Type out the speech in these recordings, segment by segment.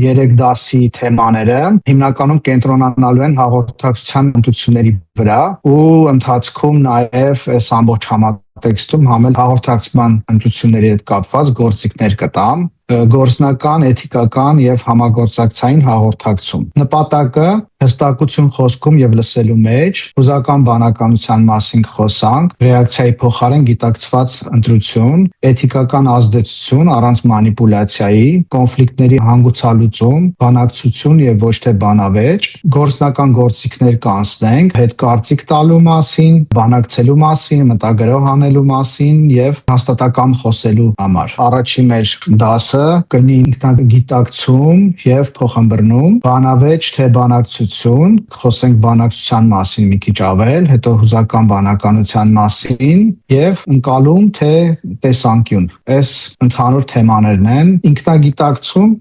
3 դասի թեմաները հիմնականում կենտրոնանալու են հաղորդակցության հմտությունների վրա ու ընթացքում նաև այս ամբողջ համատեքստում համել հաղորդակցման հմտությունների հետ կապված գործիքներ կտամ, գործնական, էթիկական եւ համագործակցային հաղորդակցում։ Նպատակը հստակություն խոսքում եւ լսելու մեջ, հուզական բանականության մասին խոսանք, ռեակցիայի փոխարեն գիտակցված ընտրություն, էթիկական ազդեցություն առանց մանիպուլյացիայի, կոնֆլիկտների հանգուցալուծում, բանակցություն եւ ոչ թե բանավեճ, գործնական գործիքներ կանցնենք, հետ կարծիք տալու մասին, բանակցելու մասին, մտագրող անելու մասին եւ հաստատակամ խոսելու համար։ Առաջին մեր դասը կլինի ինքնագիտակցում եւ փոխըմբռնում, բանավեճ թե բանակցություն, խոսենք բանակցության մասին մի քիչ ավել, հետո հուզական բանականության մասին եւ ընկալում թե տեսանկյուն։ Այս ընդհանուր թեմաներն են՝ ինքնագիտակցում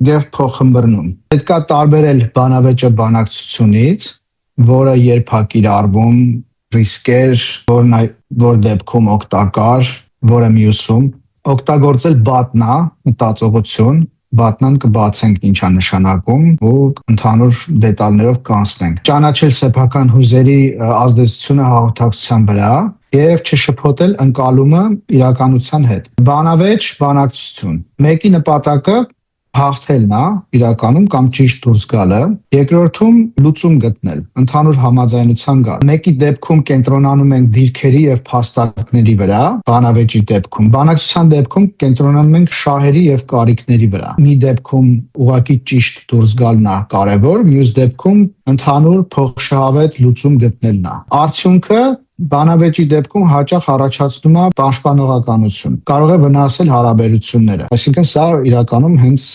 եւ փոխըմբռնում։ Պետք է տարբերել բանավեճը բանակցությունից, որը երբ է կիրառվում, ռիսկեր, որ դեպքում օգտակար, որը մյուսում օգտագործել բատնա մտածողություն, բատնան կբացենք ինչա նշանակում ու ընդհանուր դետալներով կանցնենք։ Ճանաչել սեփական հույզերի ազդեցությունը հաղորդակցության վրա եւ չշփոթել ընկալումը իրականության հետ։ Բանավեճ, բանակցություն։ Մեկի նպատակը հաղթելն է իրականում կամ ճիշտ դուրս գալը, երկրորդում լուծում գտնել, ընդհանուր համաձայնության գալ։ Մեկի դեպքում կենտրոնանում ենք դիրքերի եւ փաստարկների վրա, բանավեճի դեպքում, բանակցության դեպքում կենտրոնանում ենք շահերի եւ կարիքների վրա։ Մի դեպքում ուղղակի ճիշտ դուրս գալն է կարեւոր, մյուս դեպքում ընդհանուր փոխշահավետ լուծում գտնելն է։ Արդյունքը բանավեճի դեպքում հաճախ առաջացնում է պաշտպանողականություն, կարող է վնասել հարաբերությունները։ Այսինքն սա իրականում հենց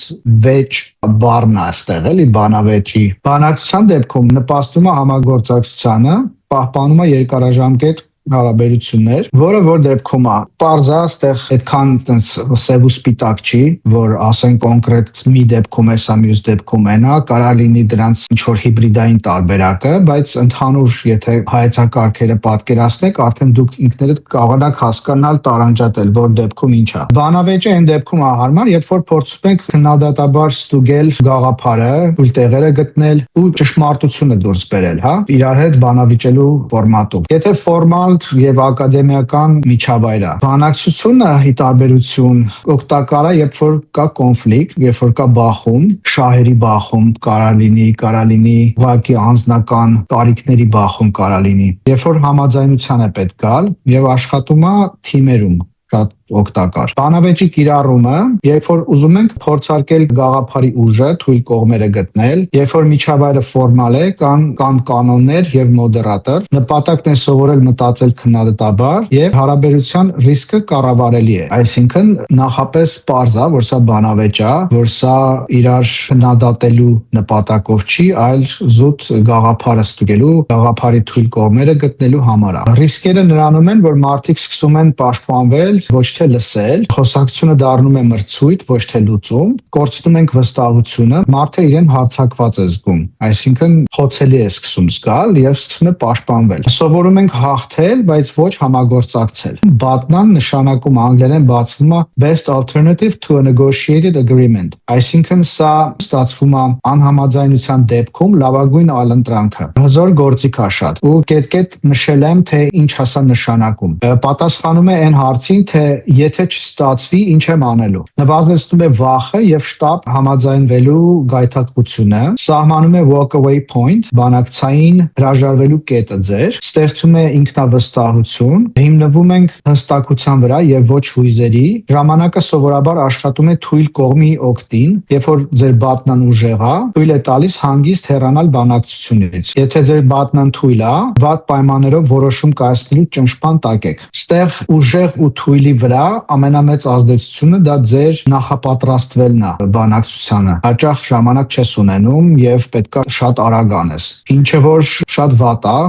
վեճ բառն է այստեղ, էլի բանավեճի։ Բանակցության դեպքում նպաստում է համագործակցությանը, պահպանում է երկարաժամկետ հարաբերություններ, որը որ դեպքում է պարզա, այստեղ այդքան տենց սև ու սպիտակ չի, որ ասեն կոնկրետ մի դեպքում էսա, մյուս դեպքում այնա, կարա լինի դրանց ինչ որ հիբրիդային տարբերակը, բայց ընդհանուր եթե հայեցակարգերը պատկերացնեք, արդեն դուք ինքներդ կարողանաք հասկանալ, տարանջատել, որ դեպքում ինչ է։ Բանավեճը այն դեպքում է հարմար, երբ որ փորձում ենք քննադատաբար ստուգել գաղափարը, թույլ տեղերը գտնել ու ճշմարտությունը դուրս բերել, հա, իրար հետ բանավիճելու ֆորմատում։ Եթե ֆորմալ եւ ակադեմիական միջավայր է։ Բանակցությունը ի տարբերություն օգտակար է, երբ որ կա կոնֆլիկտ, երբ որ կա բախում, շահերի բախում կարա լինի, ուղղակի անձնական տարիքների բախում կարա լինի։ Երբ որ համաձայնության է պետք գալ եւ աշխատում է թիմերում, շատ օգտակար։ Բանավեճի կիրառումը, երբ որ ուզում ենք փորձարկել գաղափարի ուժը, թույլ կողմերը գտնել, երբ որ միջավայրը ֆորմալ է, կան կանոններ եւ մոդերատոր, նպատակն է սովորել մտածել քննադատաբար եւ հարաբերության ռիսկը կառավարելի է։ Այսինքն նախապես պարզ է, որ սա բանավեճ է, որ սա իրար քննադատելու նպատակով չի, այլ զուտ գաղափարը ստուգելու, գաղափարի թույլ կողմերը գտնելու համար է։ Ռիսկերը նրանում են, որ մարդիկ սկսում են պաշտպանվել, ոչ թե լսել, խոսակցությունը դառնում է մրցույթ, ոչ թե լուծում, կորցնում ենք վստահությունը, մարդը իրեն հարձակված է զգում, այսինքն խոցելի է սկսում զգալ եւ սկսում է պաշտպանվել։ Սովորում ենք հաղթել, բայց ոչ համագործակցել։ Բատնան նշանակում անգլերեն բացվում է best alternative to a negotiated agreement, այսինքն սա ստացվում է անհամաձայնության դեպքում լավագույն այլընտրանքը։ Հզոր գործիք է շատ ու կետ-կետ նշել եմ, թե ինչ հասա նշանակում։ Պատասխանում է այն հարցին, թե եթե չստացվի, ինչ եմ անելու։ Նվազեցնում է վախը եւ շտապ համաձայնվելու գայթակղությունը, սահմանում է walk away point, բանակցային հրաժարվելու կետը ձեր, ստեղծում է ինքնավստահություն, հիմնվում ենք հստակության վրա եւ ոչ հույզերի, ժամանակը սովորաբար աշխատում է թույլ կողմի օգտին, երբ որ ձեր բատնան ուժեղ է, թույլ է տալիս հանգիստ հեռանալ բանակցությունից։ Եթե ձեր բատնան թույլ է, վատ պայմաններով որոշում կայացնելու ճնշման տակ եք։ Ստեղ ուժեղ ու թույլի վրա ամենամեծ ազդեցությունը դա ձեր նախապատրաստվելն է բանակցությանը։ Հաճախ ժամանակ չես ունենում եւ պետքա շատ արագ անես։ Ինչը որ շատ վատ է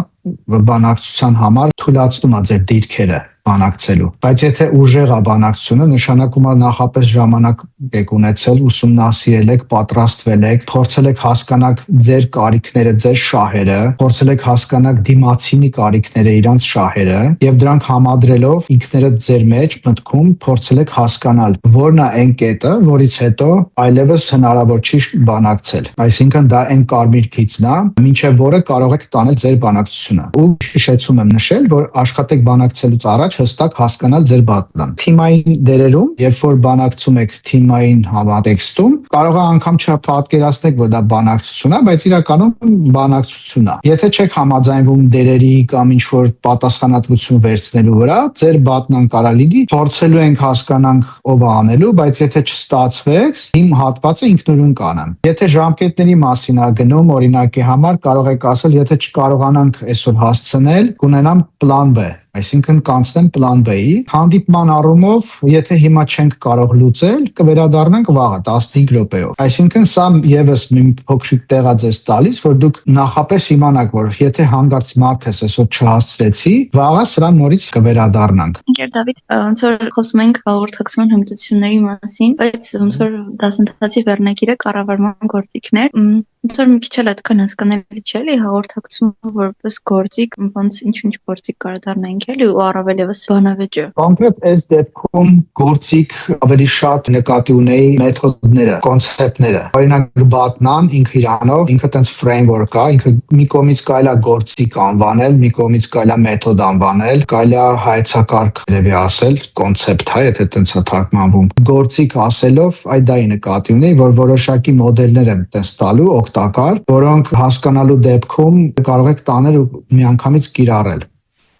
բանակցության համար, թույլատնում է ձեր դիրքերը։ բանակցելու։ Բայց եթե ուժեղ է բանակցությունը, նշանակում է նախապես ժամանակ եք ունեցել, ուսումնասիրել եք, պատրաստվել եք, փորձել եք հասկանալ ձեր կարիքները, ձեր շահերը, փորձել եք հասկանալ դիմացինի կարիքները, իրանց շահերը, եւ դրանք համադրելով ինքներդ ձեր մեջ մտքում փորձել եք հասկանալ որն է այն կետը, որից հետո այլևս հնարավոր չի բանակցել։ Այսինքն դա այն կարմիր գիծն է, մինչև որը կարող եք տանել ձեր բանակցությունը։ Ու հիշեցում եմ նշել, որ աշխատեք բանակցելուց առաջ հստակ հասկանալ ձեր բատլան։ Թիմային դերերում, երբ որ բանակցում եք թիմային համատեքստում, կարող է անգամ չպատկերացնեք, որ դա բանակցություն է, բայց իրականում բանակցություն է։ Եթե չեք համաձայնվում դերերի կամ ինչ-որ պատասխանատվություն վերցնելու վրա, ձեր բատնան կարա լինի, փորձելու ենք հասկանանք ով է անելու, բայց եթե չստացվեց, իմ հատվածը ինքնուրույն կանեմ։ Եթե ժամկետների մասին է գնում, օրինակի համար կարող եք ասել, եթե չկարողանանք այսօր հասցնել, կունենամ պլան B, այսինքն կանցնեմ պլան B-ի։ Հանդիպման առումով, եթե հիմա չենք կարող լուծել, կվերադառնանք վաղը 15 րոպեով։ Այսինքն սա եւս մի փոքրիկ տեղ է ձեզ տալիս, որ դուք նախապես իմանաք, որ եթե հանգարց մարդ ես այսօր չհասցրեցի, վաղը սրան նորից կվերադառնանք։ Ընկեր Դավիթ, ոնց որ խոսում ենք հաղորդակցման հմտությունների մասին, բայց ոնց որ դասընթացի վերնագիրը կառավարման գործիքներ, ոնց որ մի քիչ էլ այդքան հասկանալի չէ, էլի հաղորդակցումը որպես գործիք, ոնց ինչ-ինչ գործիք կարող դառնանք, էլի ու առավել եւս բանավեճը։ Կոնկրետ այս դեպքում գործիք ավելի շատ նկատի ունեի մեթոդները, կոնցեպտները։ Օրինակ բատնան ինքը իրանով, ինքը տենց ֆրեյմվորք է, ինքը մի կողմից կարելի է գործիք անվանել, մի կողմից կարելի է մեթոդ անվանել, կարելի է հայեցակարգ երևի ասել, կոնցեպտ է, եթե տենց է թարգմանվում։ Գործիք ասելով այդ դայի նկատի ունեի, որ որոշակի մոդելներ եմ տես տալու օգտակար, որոնք հասկանալու դեպքում կարող եք տանել ու միանգամից կիրառել։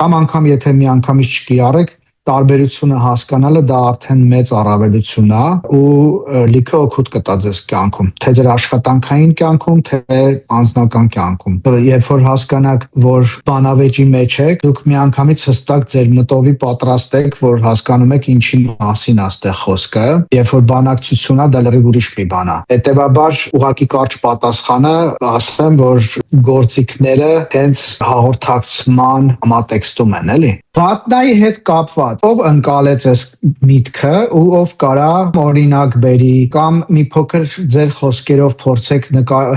Կամ անգամ եթե միանգամից չկիրառեք, տարբերությունը հասկանալը դա արդեն մեծ առավելություն է ու լիքը օգուտ կտա ձեզ կյանքում, թե ձեր աշխատանքային կյանքում, թե անձնական կյանքում։ Երբ որ հասկանաք, որ բանավեճի մեջ եք, դուք միանգամից հստակ ձեր մտովի պատրաստ եք, որ հասկանում եք ինչի մասին է այստեղ խոսքը, երբ որ բանակցությունն է, դա լրիվ ուրիշ մի բան է։ Հետևաբար ուղղակի կարճ պատասխանը ասեմ, որ գործիքները հենց հաղորդակցման համատեքստում են, էլի։ Բատնայի հետ կապված ով ընկալեց այս միտքը ու ով կարա օրինակ բերի կամ մի փոքր ձեր խոսքերով փորձեք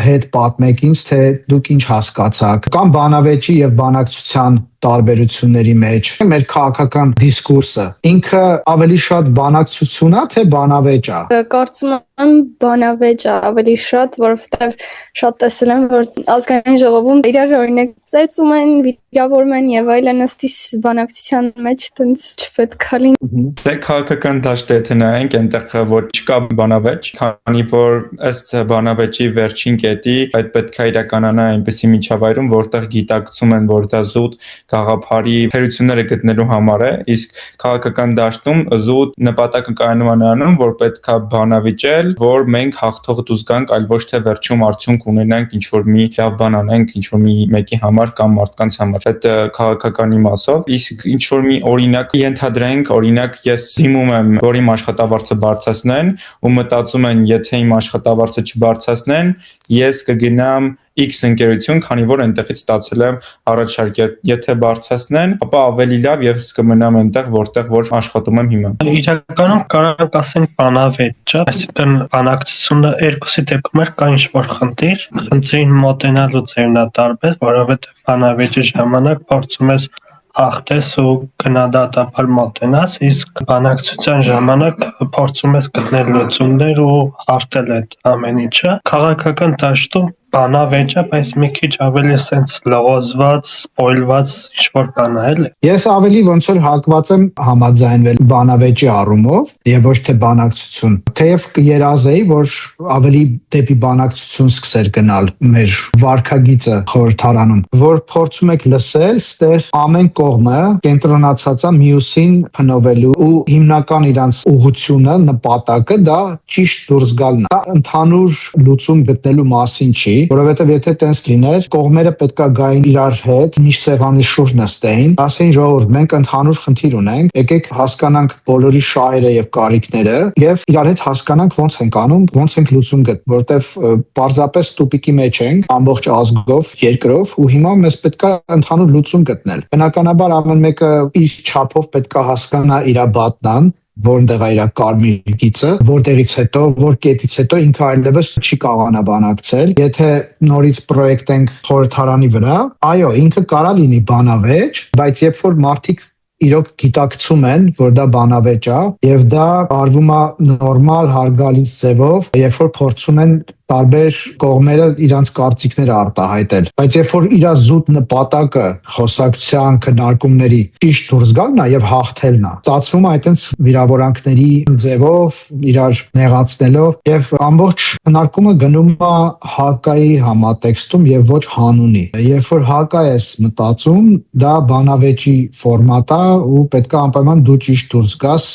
հետ պատմեք ինձ, թե դուք ինչ հասկացաք կամ բանավեճի եւ բանակցության տարբերությունների մեջ մեր քաղաքական դիսկուրսը ինքը ավելի շատ բանակցություն է թե բանավեճ է։ Կարծում եմ բանավեճ է ավելի շատ, որովհետև շատ տեսել եմ, որ ազգային ժողովում իրար օրինակ ծեծում են, վիրավորում են եւ այլն, ըստիս բանակցության մեջ տենց չպետք է լինի։ Դե քաղաքական դաշտը եթե նայենք, այնտեղ որ չկա բանավեճ, քանի որ ըստ բանավեճի վերջին կետի այդ պետք է իրականանա այնպիսի միջավայրում, որտեղ գիտակցում են, որ դա զուտ գաղափարի թերությունները գտնելու համար է, իսկ քաղաքական դաշտում զուտ նպատակը կայանում է նրանում, որ պետք է բանավիճել, որ մենք հաղթող դուրս գանք, այլ ոչ թե վերջում արդյունք ունենանք ինչ-որ մի լավ բան անենք, ինչ-որ մի մեկի համար կամ մարդկանց համար։ Այդ քաղաքականի մասով, իսկ ինչ-որ մի օրինակ ենթադրենք, օրինակ ես դիմում եմ, որ իմ աշխատավարձը բարձրացնեն ու մտածում են, եթե իմ աշխատավարձը չբարձրացնեն, ես կգնամ X ընկերություն, քանի որ այնտեղից ստացել եմ առաջարկ, եթե բարձրացնեն, ապա ավելի լավ ես կմնամ այնտեղ, որտեղ որ աշխատում եմ հիմա։ Իրականում կարող ասենք բանավեճ, այսինքն բանակցությունը երկուսի դեպքում կա ինչ-որ խնդիր, խնդրին մոտենալու ձևնատարբեր, որովհետև բանավեճի ժամանակ փորձում ես հաղթես ու գնահատաբար մոտենաս, իսկ բանակցության ժամանակ փորձում ես գտնել լուծումներ ու հաղթել այդ ամեն ինչը։ Քաղաքական դաշտում բանավեճը, բայց մի քիչ ավելի սենց լողոզված, սպոյլված ինչ-որ բան է, էլի։ Ես ավելի ոնց որ հակված եմ համաձայնվել բանավեճի առումով եւ ոչ թե բանակցություն։ Թեև կերազեի, որ ավելի դեպի բանակցություն սկսեր գնալ մեր վարքագիծը խորհրդարանում, որ փորձում եք լսել, ստեր ամեն կողմը կենտրոնացած է մյուսին փնովելու ու հիմնական իրանց ուղղությունը, նպատակը դա ճիշտ դուրս գալն է։ Դա ընդհանուր լուծում գտնելու մասին չի, որովհետև եթե տենց լիներ, կողմերը պետքա գային իրար հետ, միշտ սեղանի շուրջ նստեին, ասեին ժողովուրդ, մենք ընդհանուր խնդիր ունենք, եկեք հասկանանք բոլորի շահերը եւ կարիքները եւ իրար հետ հասկանանք ոնց ենք անում, ոնց ենք լուծում գտնում, որտեվ պարզապես տուպիկի մեջ ենք ամբողջ ազգով, երկրով ու հիմա մեզ պետքա ընդհանուր լուծում գտնել։ Բնականաբար ամեն մեկը իր չափով պետքա հասկանա իր բատնան, որտեղ է իր կարմիր գիծը, որտեղից հետո, որ կետից հետո ինքը այլևս չի կարողանա բանակցել։ Եթե նորից պրոյեկտ ենք խորհրդարանի վրա, այո, ինքը կարա լինի բանավեճ, բայց երբ որ մարդիկ իրոք գիտակցում են, որ դա բանավեճ է եւ դա արվում է նորմալ հարգալից ձևով, երբ որ փորձում են տարբեր կողմերը իրանց կարծիքները արտահայտել, բայց երբ որ իր զուտ նպատակը խոսակցության քննարկումների ճիշտ դուրս գալն է եւ հաղթելն է, ստացվում է այտենց վիրավորանքների ձևով իրար նեղացնելով եւ ամբողջ քննարկումը գնում է հակայի համատեքստում եւ ոչ հանունի։ Երբ որ հակա ես մտածում, դա բանավեճի ֆորմատ է ու պետք է անպայման դու ճիշտ դուրս գաս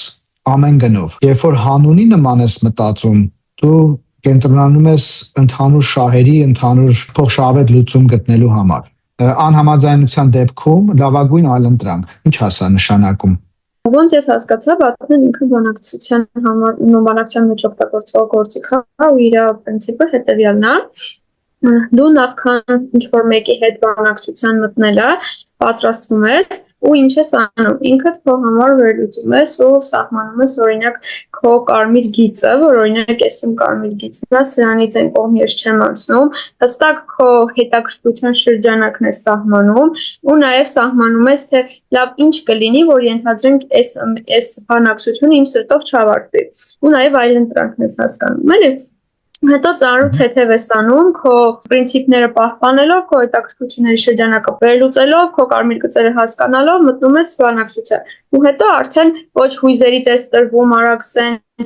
ամեն գնով։ Երբ որ հանունի նման ես մտածում, դու կենտրոնանում ես ընդհանուր շահերի, ընդհանուր փոխշահավետ լուծում գտնելու համար։ Անհամաձայնության դեպքում լավագույն այլընտրանք։ Ինչ ասա նշանակում։ Ոնց ես հասկացա, Բաքվն ինքը բանակցության համար բանակցության մեջ օգտագործող գործիք է ու իր պրինցիպը հետևյալն է։ Դու նախքան ինչ-որ մեկի հետ բանակցության մտնելը պատրաստվում ես ու ինչ ես անում, ինքդ քո համար վերլուծում ես ու սահմանում ես օրինակ քո կարմիր գիծը, որ օրինակ ես իմ կարմիր գիծն է, սրանից այն կողմ ես չեմ անցնում, հստակ քո հետաքրքրության շրջանակն ես սահմանում ու նաև սահմանում ես, թե լավ ինչ կլինի, որ ենթադրենք այս բանակցությունը իմ սրտով չավարտվի ու նաև այլ ընտրանքն ես հասկանում, էլի։ Հետո ծանրու թեթև ես անում, քո պրինցիպները պահպանելով, քո հետաքրքրությունների շրջանակը վերլուծելով, քո կարմիր գծերը հասկանալով մտնում ես բանակցության։ Ու հետո արդեն ոչ հույզերի տես տրվում, արագ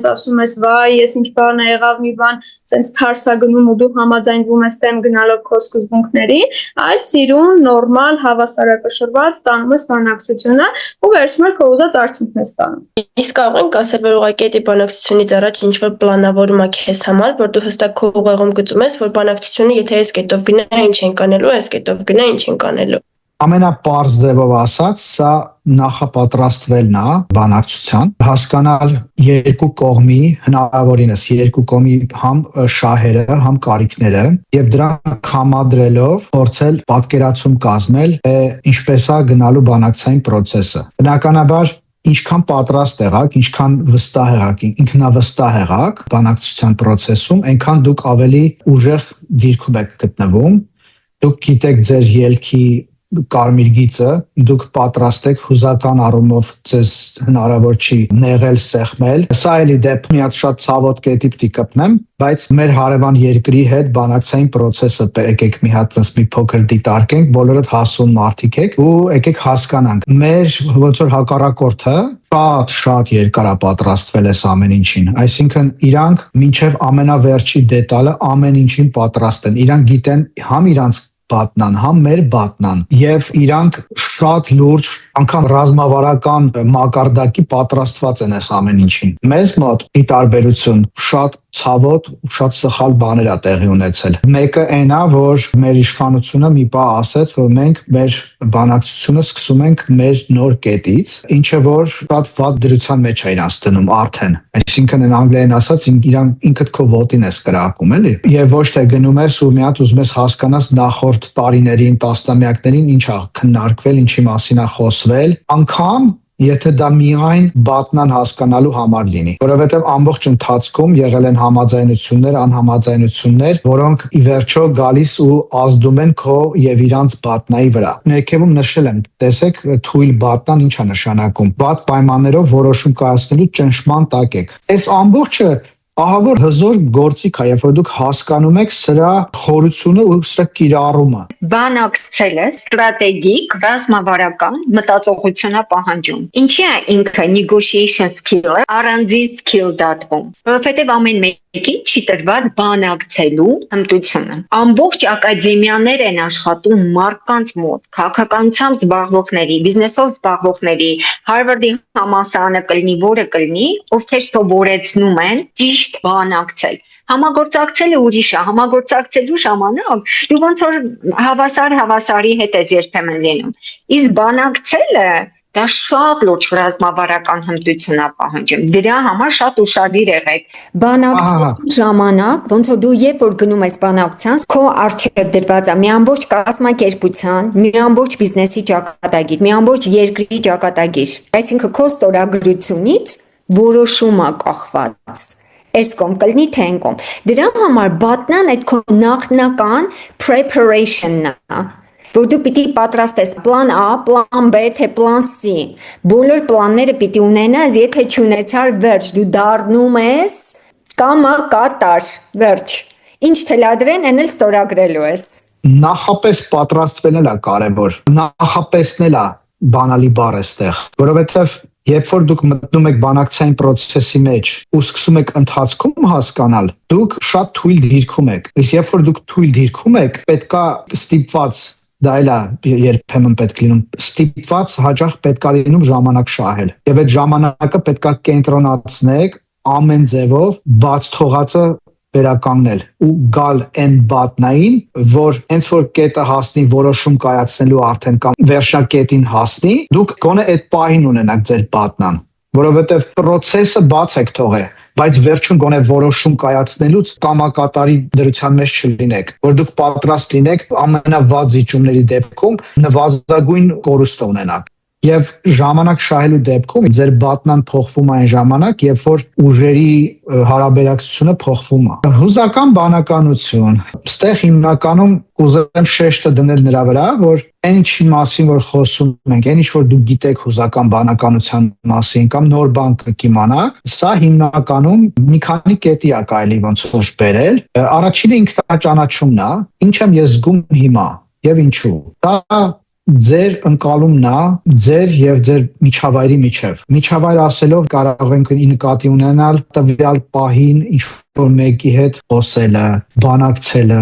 ասում ես վայ, ես ինչ բան է եղավ, մի բան սենց թարսագնում ու դու համաձայնվում ես դեմ գնալով քո սկզբունքների, այլ սիրուն, նորմալ, հավասարակշռված տանում ես բանակցությունը ու վերջում քո ուզած արդյունքն ես ստանում։ Իսկ կարող ենք ասել, որ ուղղակի այդ բանակցությունից առաջ ինչ-որ պլանավորում է քեզ համար, որ դու հստակ քո ուղեղում գծում ես, որ բանակցությունը եթե այս կետով գնա, ինչ ենք անելու, այս կետով գնա, ինչ ենք անելու։ Ամենապարզ ձևով ասած, սա նախապատրաստվելն է բանակցության, հասկանալ երկու կողմի, հնարավորինս երկու կողմի համ շահերը, համ կարիքները եւ դրանք համադրելով փորձել պատկերացում կազմել, թե ինչպես է գնալու բանակցային process-ը։ Բնականաբար ինչքան պատրաստ եղաք, ինչքան վստահ եղաք, ինքնավստահ եղաք բանակցության process-ում, այնքան դուք ավելի ուժեղ դիրքում եք գտնվում, դուք գիտեք ձեր ելքի կարմիր գիծը, դուք պատրաստ եք հուզական առումով ձեզ հնարավոր չի նեղել, սեղմել։ Սա էլի դեպքում մի հատ շատ ցավոտ կետի պիտի կպնեմ, բայց մեր հարևան երկրի հետ բանակցային process-ը եկեք մի հատ sense մի փոքր դիտարկենք, բոլորդ հասուն մարդիկ եք ու եկեք հասկանանք։ Մեր ոնց որ հակառակորդը շատ երկար է պատրաստվել այս ամեն ինչին։ Այսինքն իրանք մինչև ամենավերջի դետալը ամեն ինչին պատրաստ են։ Իրանք գիտեն համ իրանք բատնան, համ մեր բատնան եւ իրանք շատ լուրջ անգամ ռազմավարական մակարդակի պատրաստված են այս ամեն ինչին։ Մեզ մոտ ի տարբերություն շատ ցավոտ ու շատ սխալ բաներ ա տեղի ունեցել։ Մեկը այն է, որ մեր իշխանությունը մի բան ասեց, որ մենք մեր բանակցությունը սկսում ենք մեր նոր կետից, ինչը որ շատ վատ դրության մեջ է իրանց դնում արդեն։ Այսինքն են անգլերեն ասած ինքդ քո ոտին ես կրակում, էլի։ Եվ ոչ թե գնում ես ու մի հատ ուզում ես հասկանաս նախորդ տարիներին, տասնամյակներին ինչ ա քննարկվել, ինչի մասին ա խոսվել, անգամ եթե դա միայն բատնան հասկանալու համար լինի, որովհետև ամբողջ ընթացքում եղել են համաձայնություններ, անհամաձայնություններ, որոնք ի վերջո գալիս ու ազդում են քո եւ իրանց բատնայի վրա։ Ներքևում նշել եմ, տեսեք, թույլ բատնան ինչ է նշանակում։ Բադ պայմաններով որոշում կայացնելու ճնշման տակ եք։ Այս ամբողջը ահա որ հզոր գործիք է, երբ որ դուք հասկանում եք սրա խորությունը ու սրա կիրառումը։ Բանակցելը ստրատեգիկ, ռազմավարական մտածողություն է պահանջում։ Ինչի է ինքը negotiation skill-ը առանձին skill դատվում, որովհետև ամեն մեկին չի տրված բանակցելու հմտությունը։ Ամբողջ ակադեմիաներ են աշխատում մարդկանց մոտ, քաղաքականությամբ զբաղվողների, բիզնեսով զբաղվողների, Հարվարդի համալսարանը կլինի, որը կլինի, ովքեր սովորեցնում են ճիշտ բանակցել։ Համագործակցելը ուրիշ է, համագործակցելու ժամանակ դու ոնց որ հավասարի հետ ես երբեմն լինում։ Իսկ բանակցելը դա շատ լուրջ ռազմավարական հմտություն է պահանջում։ Դրա համար շատ ուշադիր եղեք։ Բանակցության ժամանակ, ոնց որ դու երբ որ գնում ես բանակցության, քո առջև դրված է մի ամբողջ կազմակերպության, մի ամբողջ բիզնեսի ճակատագիր, մի ամբողջ երկրի ճակատագիր։ Այսինքն քո ստորագրությունից որոշում է կախված։ Այս կողմ կլինի թե այն կողմ։ Դրա համար բատնան այդ քո նախնական preparation-ն է, որ դու պիտի պատրաստես պլան A, պլան B, թե պլան C։ Բոլոր պլանները պիտի ունենաս, եթե չունեցար վերջ, դու դառնում ես կատար, վերջ։ Ինչ թելադրեն, այն էլ ստորագրելու ես։ Նախապես պատրաստվելն էլ է կարևոր։ Նախապեսնել է բանալի բառ էստեղ, որովհետև երբ որ դուք մտնում եք բանակցային process-ի մեջ ու սկսում եք ընթացքում հասկանալ, դուք շատ թույլ դիրքում եք։ Իսկ երբ որ դուք թույլ դիրքում եք, պետքա ստիպված, դա էլ է երբեմն պետք լինում, ստիպված հաճախ պետքա լինում ժամանակ շահել։ Եվ այդ ժամանակը պետքա կենտրոնացնեք ամեն ձևով բաց թողածը վերականգնել ու գալ այն բատնային, որ հենց որ կետը հասնի որոշում կայացնելու արդեն կամ վերջակետին հասնի, դուք գոնե այդ պահին ունենաք ձեր բատնան, որովհետև process-ը բաց եք թողել, բայց վերջում գոնե որոշում կայացնելուց կամակատարի դրության մեջ չլինեք, որ դուք պատրաստ լինեք ամենավատ զիջումների դեպքում նվազագույն կորուստը ունենաք։ Եվ ժամանակ շահելու դեպքում ձեր բատնան փոխվում է այն ժամանակ, երբ որ ուժերի հարաբերակցությունը փոխվում է։ Հուզական բանականություն, ստեղ հիմնականում կուզեմ շեշտը դնել նրա վրա, որ այն ինչի մասին որ խոսում ենք, այն ինչ որ դուք գիտեք հուզական բանականության մասին կամ նոր բան կիմանաք, սա հիմնականում մի քանի կետի է կարելի ոնց որ բերել։ Առաջինը ինքնաճանաչումն է, ինչ եմ ես զգում հիմա եւ ինչու։ Դա ձեր ընկալումն է ձեր եւ ձեր միջավայրի միջև։ Միջավայր ասելով կարող ենք նկատի ունենալ տվյալ պահին ինչ որ մեկի հետ խոսելը, բանակցելը,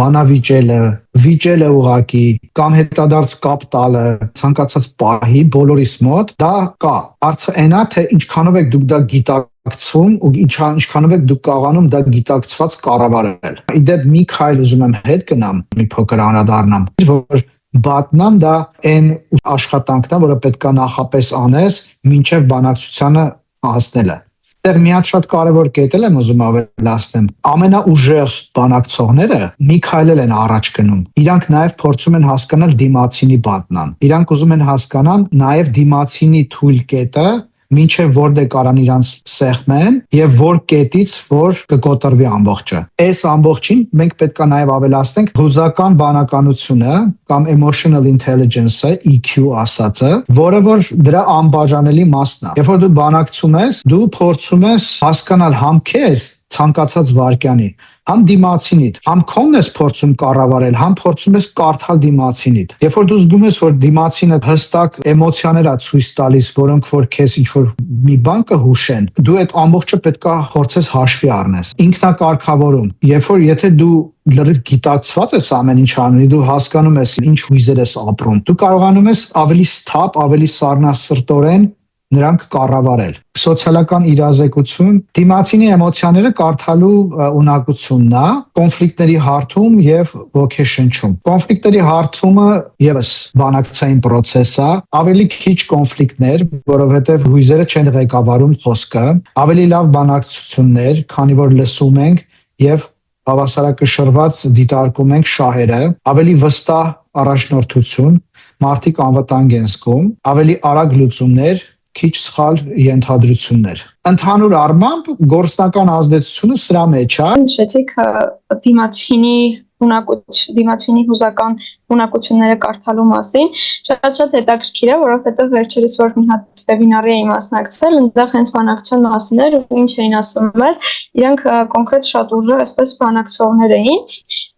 բանավիճելը, վիճելը ուղակի կամ հետադարձ կապ տալը, ցանկացած պահի բոլորիս մոտ դա կա։ Հարցը այն է, թե ինչքանով եք դուք դա գիտակցում ու ինչքանով եք դուք կարողանում դա գիտակցված կառավարել։ Իդեպ մի քայլ ուզում եմ հետ գնամ, մի փոքր անդրադառնամ, որ բատնան դա այն աշխատանքն է, որը պետքա նախապես անես մինչև բանակցությանը հասնելը։ Դեռ մի հատ շատ կարևոր կետ եմ ուզում ավելացնեմ։ Ամենաուժեղ բանակցողները մի քայլ են առաջ գնում։ Իրանք նաև փորձում են հասկանալ դիմացինի բատնան։ Իրանք ուզում են հասկանալ նաև դիմացինի թույլ կետը, մինչև որտեղ կարան իրանց սեղմեն եւ որ կետից որ կկոտրվի ամբողջը։ Այս ամբողջին մենք պետք է նաեւ ավելացնենք հուզական բանականությունը կամ emotional intelligence-ը, EQ ասածը, որը որ դրա անբաժանելի մասն է։ Երբ որ դու բանակցում ես, դու փորձում ես հասկանալ համ քեզ ցանկացած վարքյանի, համ դիմացինիդ, համ քոնն ես փորձում կառավարել, համ փորձում ես կարդալ դիմացինիդ։ Երբ որ դու զգում ես, որ դիմացինը հստակ էմոցիաներ է ցույց տալիս, որոնք որ քեզ ինչ որ մի բան կհուշեն, դու այդ ամբողջը պետքա փորձես հաշվի առնես։ Ինքնակարգավորում, երբ որ եթե դու լրիվ գիտակցված ես ամեն ինչ անում, դու հասկանում ես ինչ հույզեր ես ապրում, դու կարողանում ես ավելի սթափ, ավելի սառնասրտորեն նրանք կառավարել։ Սոցիալական իրազեկություն, դիմացինի էմոցիաները կարդալու ունակությունն է, կոնֆլիկտների հարթում եւ ոգեշնչում։ Կոնֆլիկտների հարթումը եւս բանակցային process է, ավելի քիչ կոնֆլիկտներ, որովհետեւ հույզերը չեն ղեկավարում խոսքը, ավելի լավ բանակցություններ, քանի որ լսում ենք եւ հավասարակշռված դիտարկում ենք շահերը, ավելի վստահ առաջնորդություն, մարդիկ անվտանգ են զգում, ավելի արագ լուծումներ, քիչ սխալ ենթադրություններ։ Ընդհանուր առմամբ գործնական ազդեցությունը սրա մեջ է։ Նշեցիք դիմացինի հուզական ունակությունները կարդալու մասին, շատ հետաքրքիր է, որովհետև վերջերս որ մի հատ վեբինարի էի մասնակցել, այնտեղ հենց բանակցության մասին էր ու ինչ էին ասում ես, իրանք կոնկրետ շատ ուժեղ այսպես բանակցողներ էին,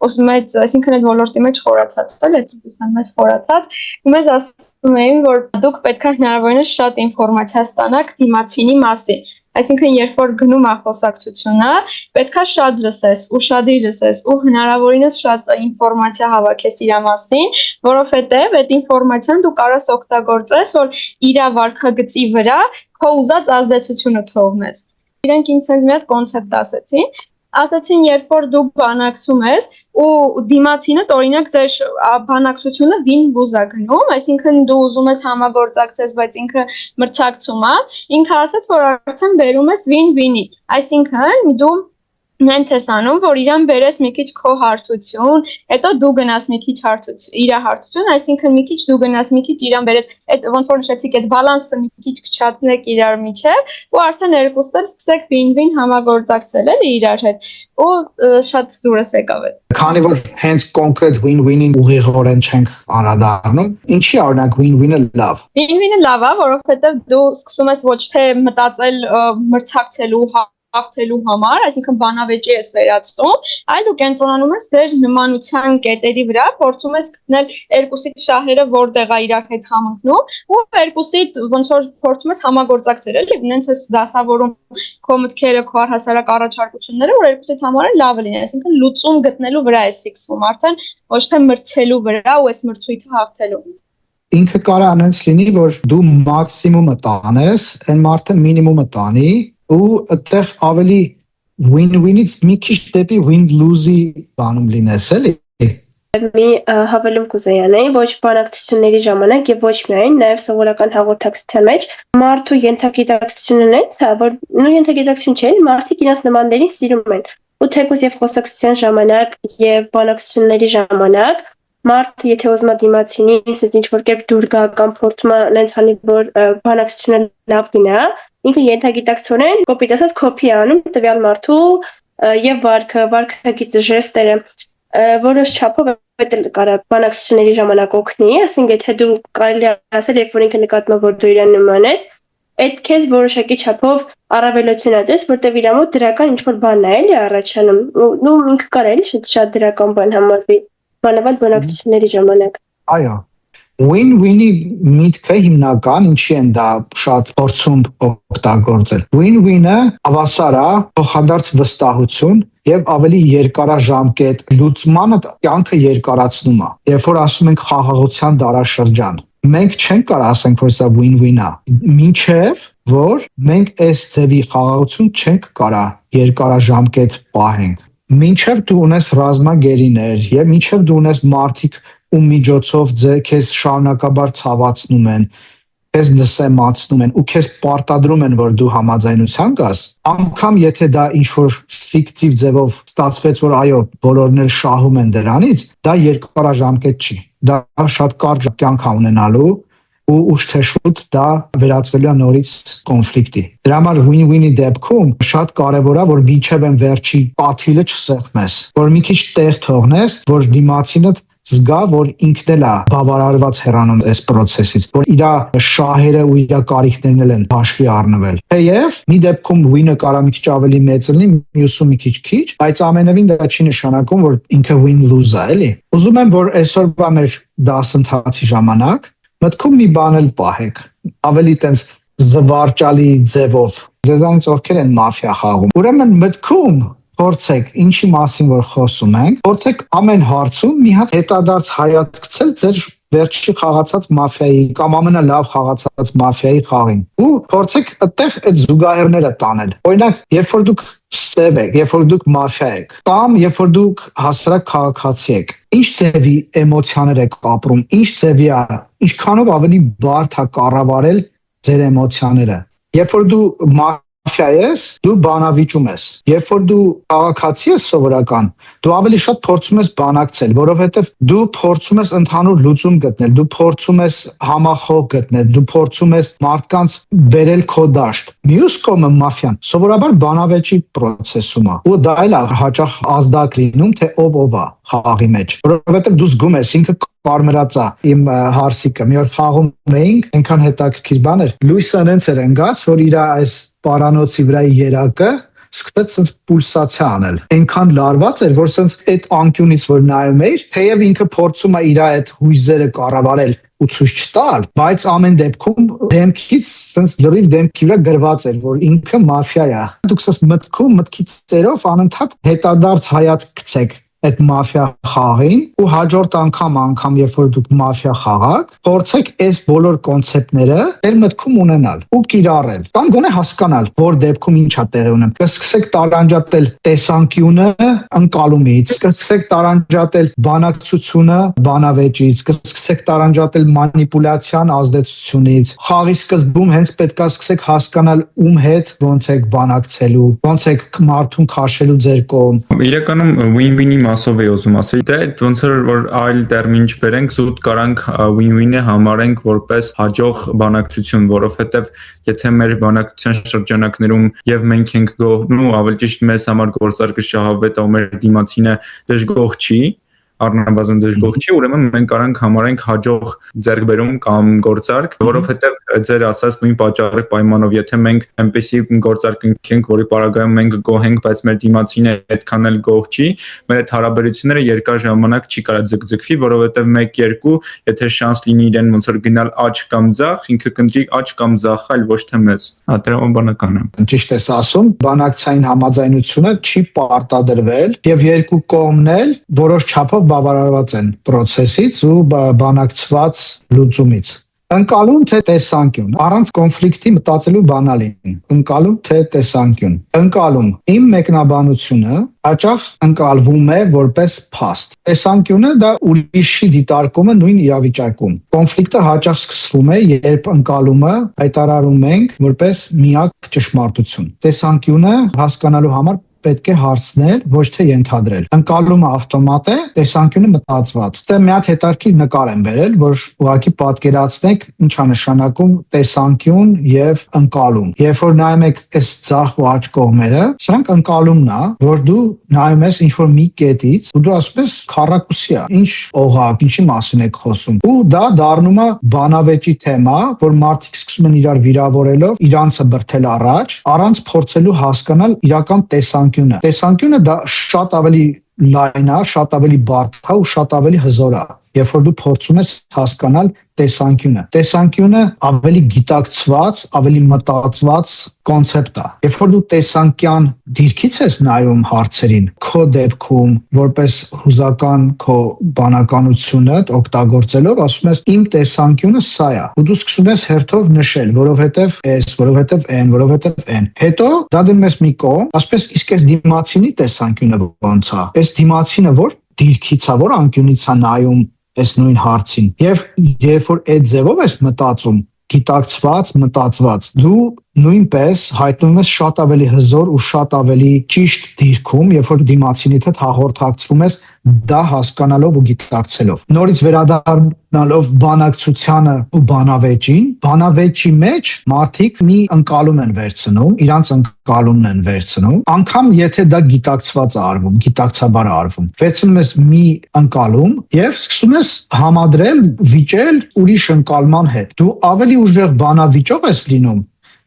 այսինքն այդ ոլորտի մեջ խորացած, էլեկտրիկության մեջ խորացած, ու մեզ ասում էին, որ դուք պետք է հնարավորինս շատ ինֆորմացիա ստանաք դիմացինի մասին։ Այսինքն երբ որ գնում է խոսակցությունը, պետքա շատ լսես, ուշադիր լսես ու հնարավորինս շատ ինֆորմացիա հավաքես իր մասին, որովհետև այդ ինֆորմացիան դու կարաս օգտագործես, որ իր վարքագծի վրա քո ուզած ազդեցությունը թողնես։ Իրանք ինձ մի հատ կոնցեպտ ասեցին, ասացին, երբ որ դու բանակցում ես ու դիմացինը օրինակ ձեր բանակցությունը win-lose է գնում, այսինքն դու ուզում ես համագործակցես, բայց ինքը մրցակցում է, ինքը ասաց, որ արդեն բերում ես win-win-ի, այսինքն դու նենց ես անում, որ իրան բերես մի քիչ քո հարթություն, հետո դու գնաս մի քիչ իր հարթություն, այսինքն մի քիչ դու գնաս մի քիչ իրան բերես, այդ ոնց որ նշեցիք, այդ բալանսը մի քիչ քչացնեք իրար միջև, ու արդեն երկուստ էլ սկսեք win-win համագործակցել էլի իրար հետ, ու շատ դուրս եկավ այդ։ Քանի որ հենց կոնկրետ win-win-ին ուղիղորեն չենք անդրադառնում, ինչի օրինակ win-win-ը լավ։ Win-win-ը լավ է, որովհետև դու սկսում ես ոչ թե մտածել մրցակցելու հաղթելու համար, այսինքն բանավեճի ես վերածում, այլ ու կենտրոնանում ես ձեր նմանության կետերի վրա, փորձում ես գտնել երկուսիդ շահերը որտեղ է իրար հետ համընկնում, ու երկուսիդ ոնց որ փորձում ես համագործակցել, էլի, նենց ես դասավորում քո մտքերը, քո առհասարակ առաջարկությունները, որ երկուսիդ համար լավը լինի, այսինքն լուծում գտնելու վրա ես ֆիքսվում, արդեն ոչ թե մրցելու վրա ու այս մրցույթը հաղթելու։ Ինքը կարա անենց լինի, որ դու մաքսիմումը տանես, այն մարդը մինիմումը տանի, ու այդտեղ ավելի win-win-ից մի քիչ դեպի win-lose-ի բանում լինես, էլի։ Մի հավելում կուզեի անել, ոչ բանակցությունների ժամանակ եւ ոչ միայն, նաեւ սովորական հաղորդակցության մեջ մարդու ենթագիտակցությունը ունեց, որ ենթագիտակցություն չէ, մարդիկ իրենց նմաններին սիրում են։ Ու թեկուզ եւ խոսակցության ժամանակ եւ բանակցությունների ժամանակ Մարդ, եթե ուզում է դիմացինի, ինձ ինչ-որ կերպ դուր գա կամ փորձում է նենց անի, որ բանակցությունը լավ գնա, ինքը ենթագիտակցորեն կոպիտ ասած կոպի անում տվյալ մարդու եւ վարքագիծը, ժեստերը որոշ չափով այդ կարա բանակցությունների ժամանակ օգնի, ասենք եթե դու կարելի է ասել, երբ որ ինքը նկատում է, որ դու իրան նման ես, այդ քեզ որոշակի չափով առավելություն է տես, որտեղ իր մոտ դրական ինչ-որ բան է էլի առաջանում, ու ինքը կարա էլի շատ դրական բան համարվի Մանավանդ բանակցությունների ժամանակ։ Այո։ Win-win-ի միտքը հիմնական ինչի են դա շատ փորձում օգտագործել։ Win-win-ը հավասար է փոխադարձ վստահություն եւ ավելի երկարաժամկետ լուծմանը կյանքը երկարացնում է։ Երբ որ ասում ենք խաղաղության դարաշրջան, մենք չենք կարող ասենք, որ սա win-win է, մինչեւ որ մենք այս ձևի խաղաղություն չենք կարող երկարաժամկետ պահենք։ Մինչև դու ունես ռազմագերիներ եւ մինչև դու ունես մարդիկ ու միջոցով քեզ շարունակաբար ցավացնում են, քեզ դսեմացնում են ու քեզ պարտադրում են, որ դու համաձայնության գաս, անգամ եթե դա ինչ-որ ֆիկտիվ ձևով ստացվեց, որ այո, բոլորն էլ շահում են դրանից, դա երկարաժամկետ չի։ Դա շատ կարճ կյանք է ունենալու ու ուշ թե շուտ դա վերածվելու է նորից կոնֆլիկտի։ Դրա համար win-win-ի դեպքում շատ կարևոր է, որ մինչև այն վերջի պատիլը չսեղմես, որ մի քիչ տեղ թողնես, որ դիմացինը զգա, որ ինքն էլ է բավարարված հեռանում այս process-ից, որ իր շահերը ու իր կարիքներն են հաշվի առնվել։ Թեև մի դեպքում win-ը կարա մի քիչ ավելի մեծ լինի, մյուսում մի քիչ, բայց ամենևին դա չի նշանակում, որ ինքը win-lose է, էլի։ Ուզում եմ, որ այսօրվա մեր դասընթացի ժամանակ մտքում մի բան էլ պահեք, ավելի տենց զվարճալի ձևով, ձեզանից ովքեր են մաֆիա խաղում, ուրեմն մտքում փորձեք, ինչի մասին որ խոսում ենք, փորձեք ամեն հարցում մի հատ հետադարձ հայացք գցել ձեր վերջի խաղացած մաֆիայի կամ ամենալավ խաղացած մաֆիայի խաղին ու փորձեք այդտեղ այդ զուգահեռները տանել։ Օրինակ, երբ որ դուք սև եք, երբ որ դուք մաֆիա եք, կամ երբ որ դուք հասարակ քաղաքացի եք, ինչ ձևի էմոցիաներ եք ապրում, ինչ ձևի է, ինչքանով ավելի բարդ է կառավարել ձեր էմոցիաները։ Երբ որ դու մաֆիա ես, դու բանավիճում ես։ Երբ որ դու քաղաքացի ես սովորական, դու ավելի շատ փորձում ես բանակցել, որովհետև դու փորձում ես ընդհանուր լուծում գտնել, դու փորձում ես համախոհ գտնել, դու փորձում ես մարդկանց բերել քո դաշտ։ Մյուս կողմը մաֆիան սովորաբար բանավեճի process-ում է, ու դա էլ հաճախ ազդակ լինում, թե ով է խաղի մեջ, որովհետև դու զգում ես ինքը կարմրած է, իմ հարսիկը, մի օր խաղում էինք, այնքան հետաքրքիր բան էր, լույսը այնց էր ընկած, որ իր այս պարանոցի վրայի երակը սկսեց sense պուլսացիա անել։ Այնքան լարված էր, որ sense այդ անկյունից որ նայում էր, թեև ինքը փորձում է իր այդ հույզերը կառավարել ու ցույց չտալ, բայց ամեն դեպքում դեմքից sense լրիվ դեմքի վրա գրված էր, որ ինքը մաֆիա է։ Դուք sense մտքի ծերով անընդհատ հետադարձ հայացք գցեք այդ մաֆիա խաղին ու հաջորդ անգամ երբ որ դուք մաֆիա խաղաք, փորձեք այս բոլոր կոնցեպտները ձեր մտքում ունենալ ու կիրառել կամ գոնե հասկանալ, որ դեպքում ինչա տեղի ունեմ։ Կսկսեք տարանջատել տեսանկյունը ընկալումից, կսկսեք տարանջատել բանակցությունը բանավեճից, կսկսեք տարանջատել մանիպուլյացիան ազդեցությունից։ Խաղի սկզբում հենց պետք է սկսեք հասկանալ ում հետ ոնց եք բանակցելու, ոնց եք մարդուն քաշելու ձեր կողմ։ Իրականում win-win-ի մասով է ուզում ասել, դե ոնց որ այլ տերմին չբերենք, զուտ կարանք win-win-ը համարենք որպես հաջող բանակցություն, որովհետև եթե մեր բանակցության շրջանակներում եւ մենք ենք գոհ, ավելի ճիշտ մեզ համար գործարկը շահավետ է ու մեր դիմացինը դժգոհ չի, առնվազն դժգոհ չի, ուրեմն մենք կարանք համարենք հաջող ձեռքբերում կամ գործարք, որովհետև ձեր ասած նույն պատճառի պայմանով, եթե մենք այնպեսի գործարք ընկնենք, որի պարագայում մենք գոհ ենք, բայց մեր դիմացինը այդքան էլ գոհ չի, մեր այդ հարաբերությունները երկար ժամանակ չի կարա ձգձգվի, որովհետև 1-2, եթե շանս լինի իրեն ոնց որ գնալ աճ կամ ձախ, ինքը կընտրի աճ կամ ձախ, այլ ոչ թե մեծ։ Տրամաբանական է։ Ճիշտ ես ասում, բանակցային համաձայնությունը չի պարտադրվել եւ երկու կողմն էլ որոշ չափով բավարարված են process-ից ու բանակցված լուծումից։ Ընկալում թե տեսանկյուն, առանց կոնֆլիկտի մտածելու բանալին։ Ընկալում թե տեսանկյուն։ Ընկալում իմ մեկնաբանությունը հաճախ ընկալվում է որպես փաստ։ Տեսանկյունը դա ուրիշի դիտարկումը նույն իրավիճակում։ Կոնֆլիկտը հաճախ սկսվում է, երբ ընկալումը հայտարարում ենք որպես միակ ճշմարտություն։ Տեսանկյունը հասկանալու համար պետք է հարցնել, ոչ թե ենթադրել։ Ընկալումը ավտոմատ է, տեսանկյունը մտածված։ Դե մի հատ հետարքիր նկար եմ բերել, որ ուղղակի պատկերացնեք ինչա նշանակում տեսանկյուն եւ ընկալում։ Երբ որ նայում եք այս ցախ ու աջ կողմերը, սրանք ընկալումն է, որ դու նայում ես ինչ որ մի կետից ու դու ասում ես քառակուսի է, ինչ օղակ, ինչի մասին եք խոսում։ Ու դա դառնում է բանավեճի թեմա, որ մարդիկ սկսում են իրար վիրավորելով իրանցը բրթել առաջ, առանց փորձելու հասկանալ իրական տեսանկյունը դա շատ ավելի լայն է, շատ ավելի բարդ է ու շատ ավելի հզոր է։ Երբ որ դու փորձում ես հասկանալ տեսանկյունը ավելի գիտակցված, ավելի մտածված կոնցեպտ է։ Երբ որ դու տեսանկյան դիրքից ես նայում հարցերին, քո դեպքում որպես հուզական քո բանականությունը օգտագործելով, ասում ես իմ տեսանկյունը սա է։ Ու դու սկսում ես հերթով նշել, որովհետև այս, որովհետև այն, որովհետև այն։ Հետո դա դնում ես մի կողմ, ասում ես իսկ այս դիմացինի տեսանկյունը ոնց է։ Այս դիմացինը որ դիրքից է, որ անկյունից է նայում այս նույն հարցին։ Եվ երբ որ այդ ձևով ես մտածում, գիտակցված, մտածված, դու նույնպես հայտնվում ես շատ ավելի հզոր ու շատ ավելի ճիշտ դիրքում, երբ որ դիմացինիդ հետ հաղորդակցվում ես դա հասկանալով ու գիտակցելով։ Նորից վերադառնալով բանակցությանը ու բանավեճին, բանավեճի մեջ մարդիկ մի ընկալում են վերցնում, իրանց ընկալումն են վերցնում, անգամ եթե դա գիտակցված է արվում, գիտակցաբար է արվում։ Վերցնում ես մի ընկալում եւ սկսում ես համադրել, վիճել ուրիշ ընկալման հետ։ Դու ավելի ուժեղ բանավիճող ես լինում,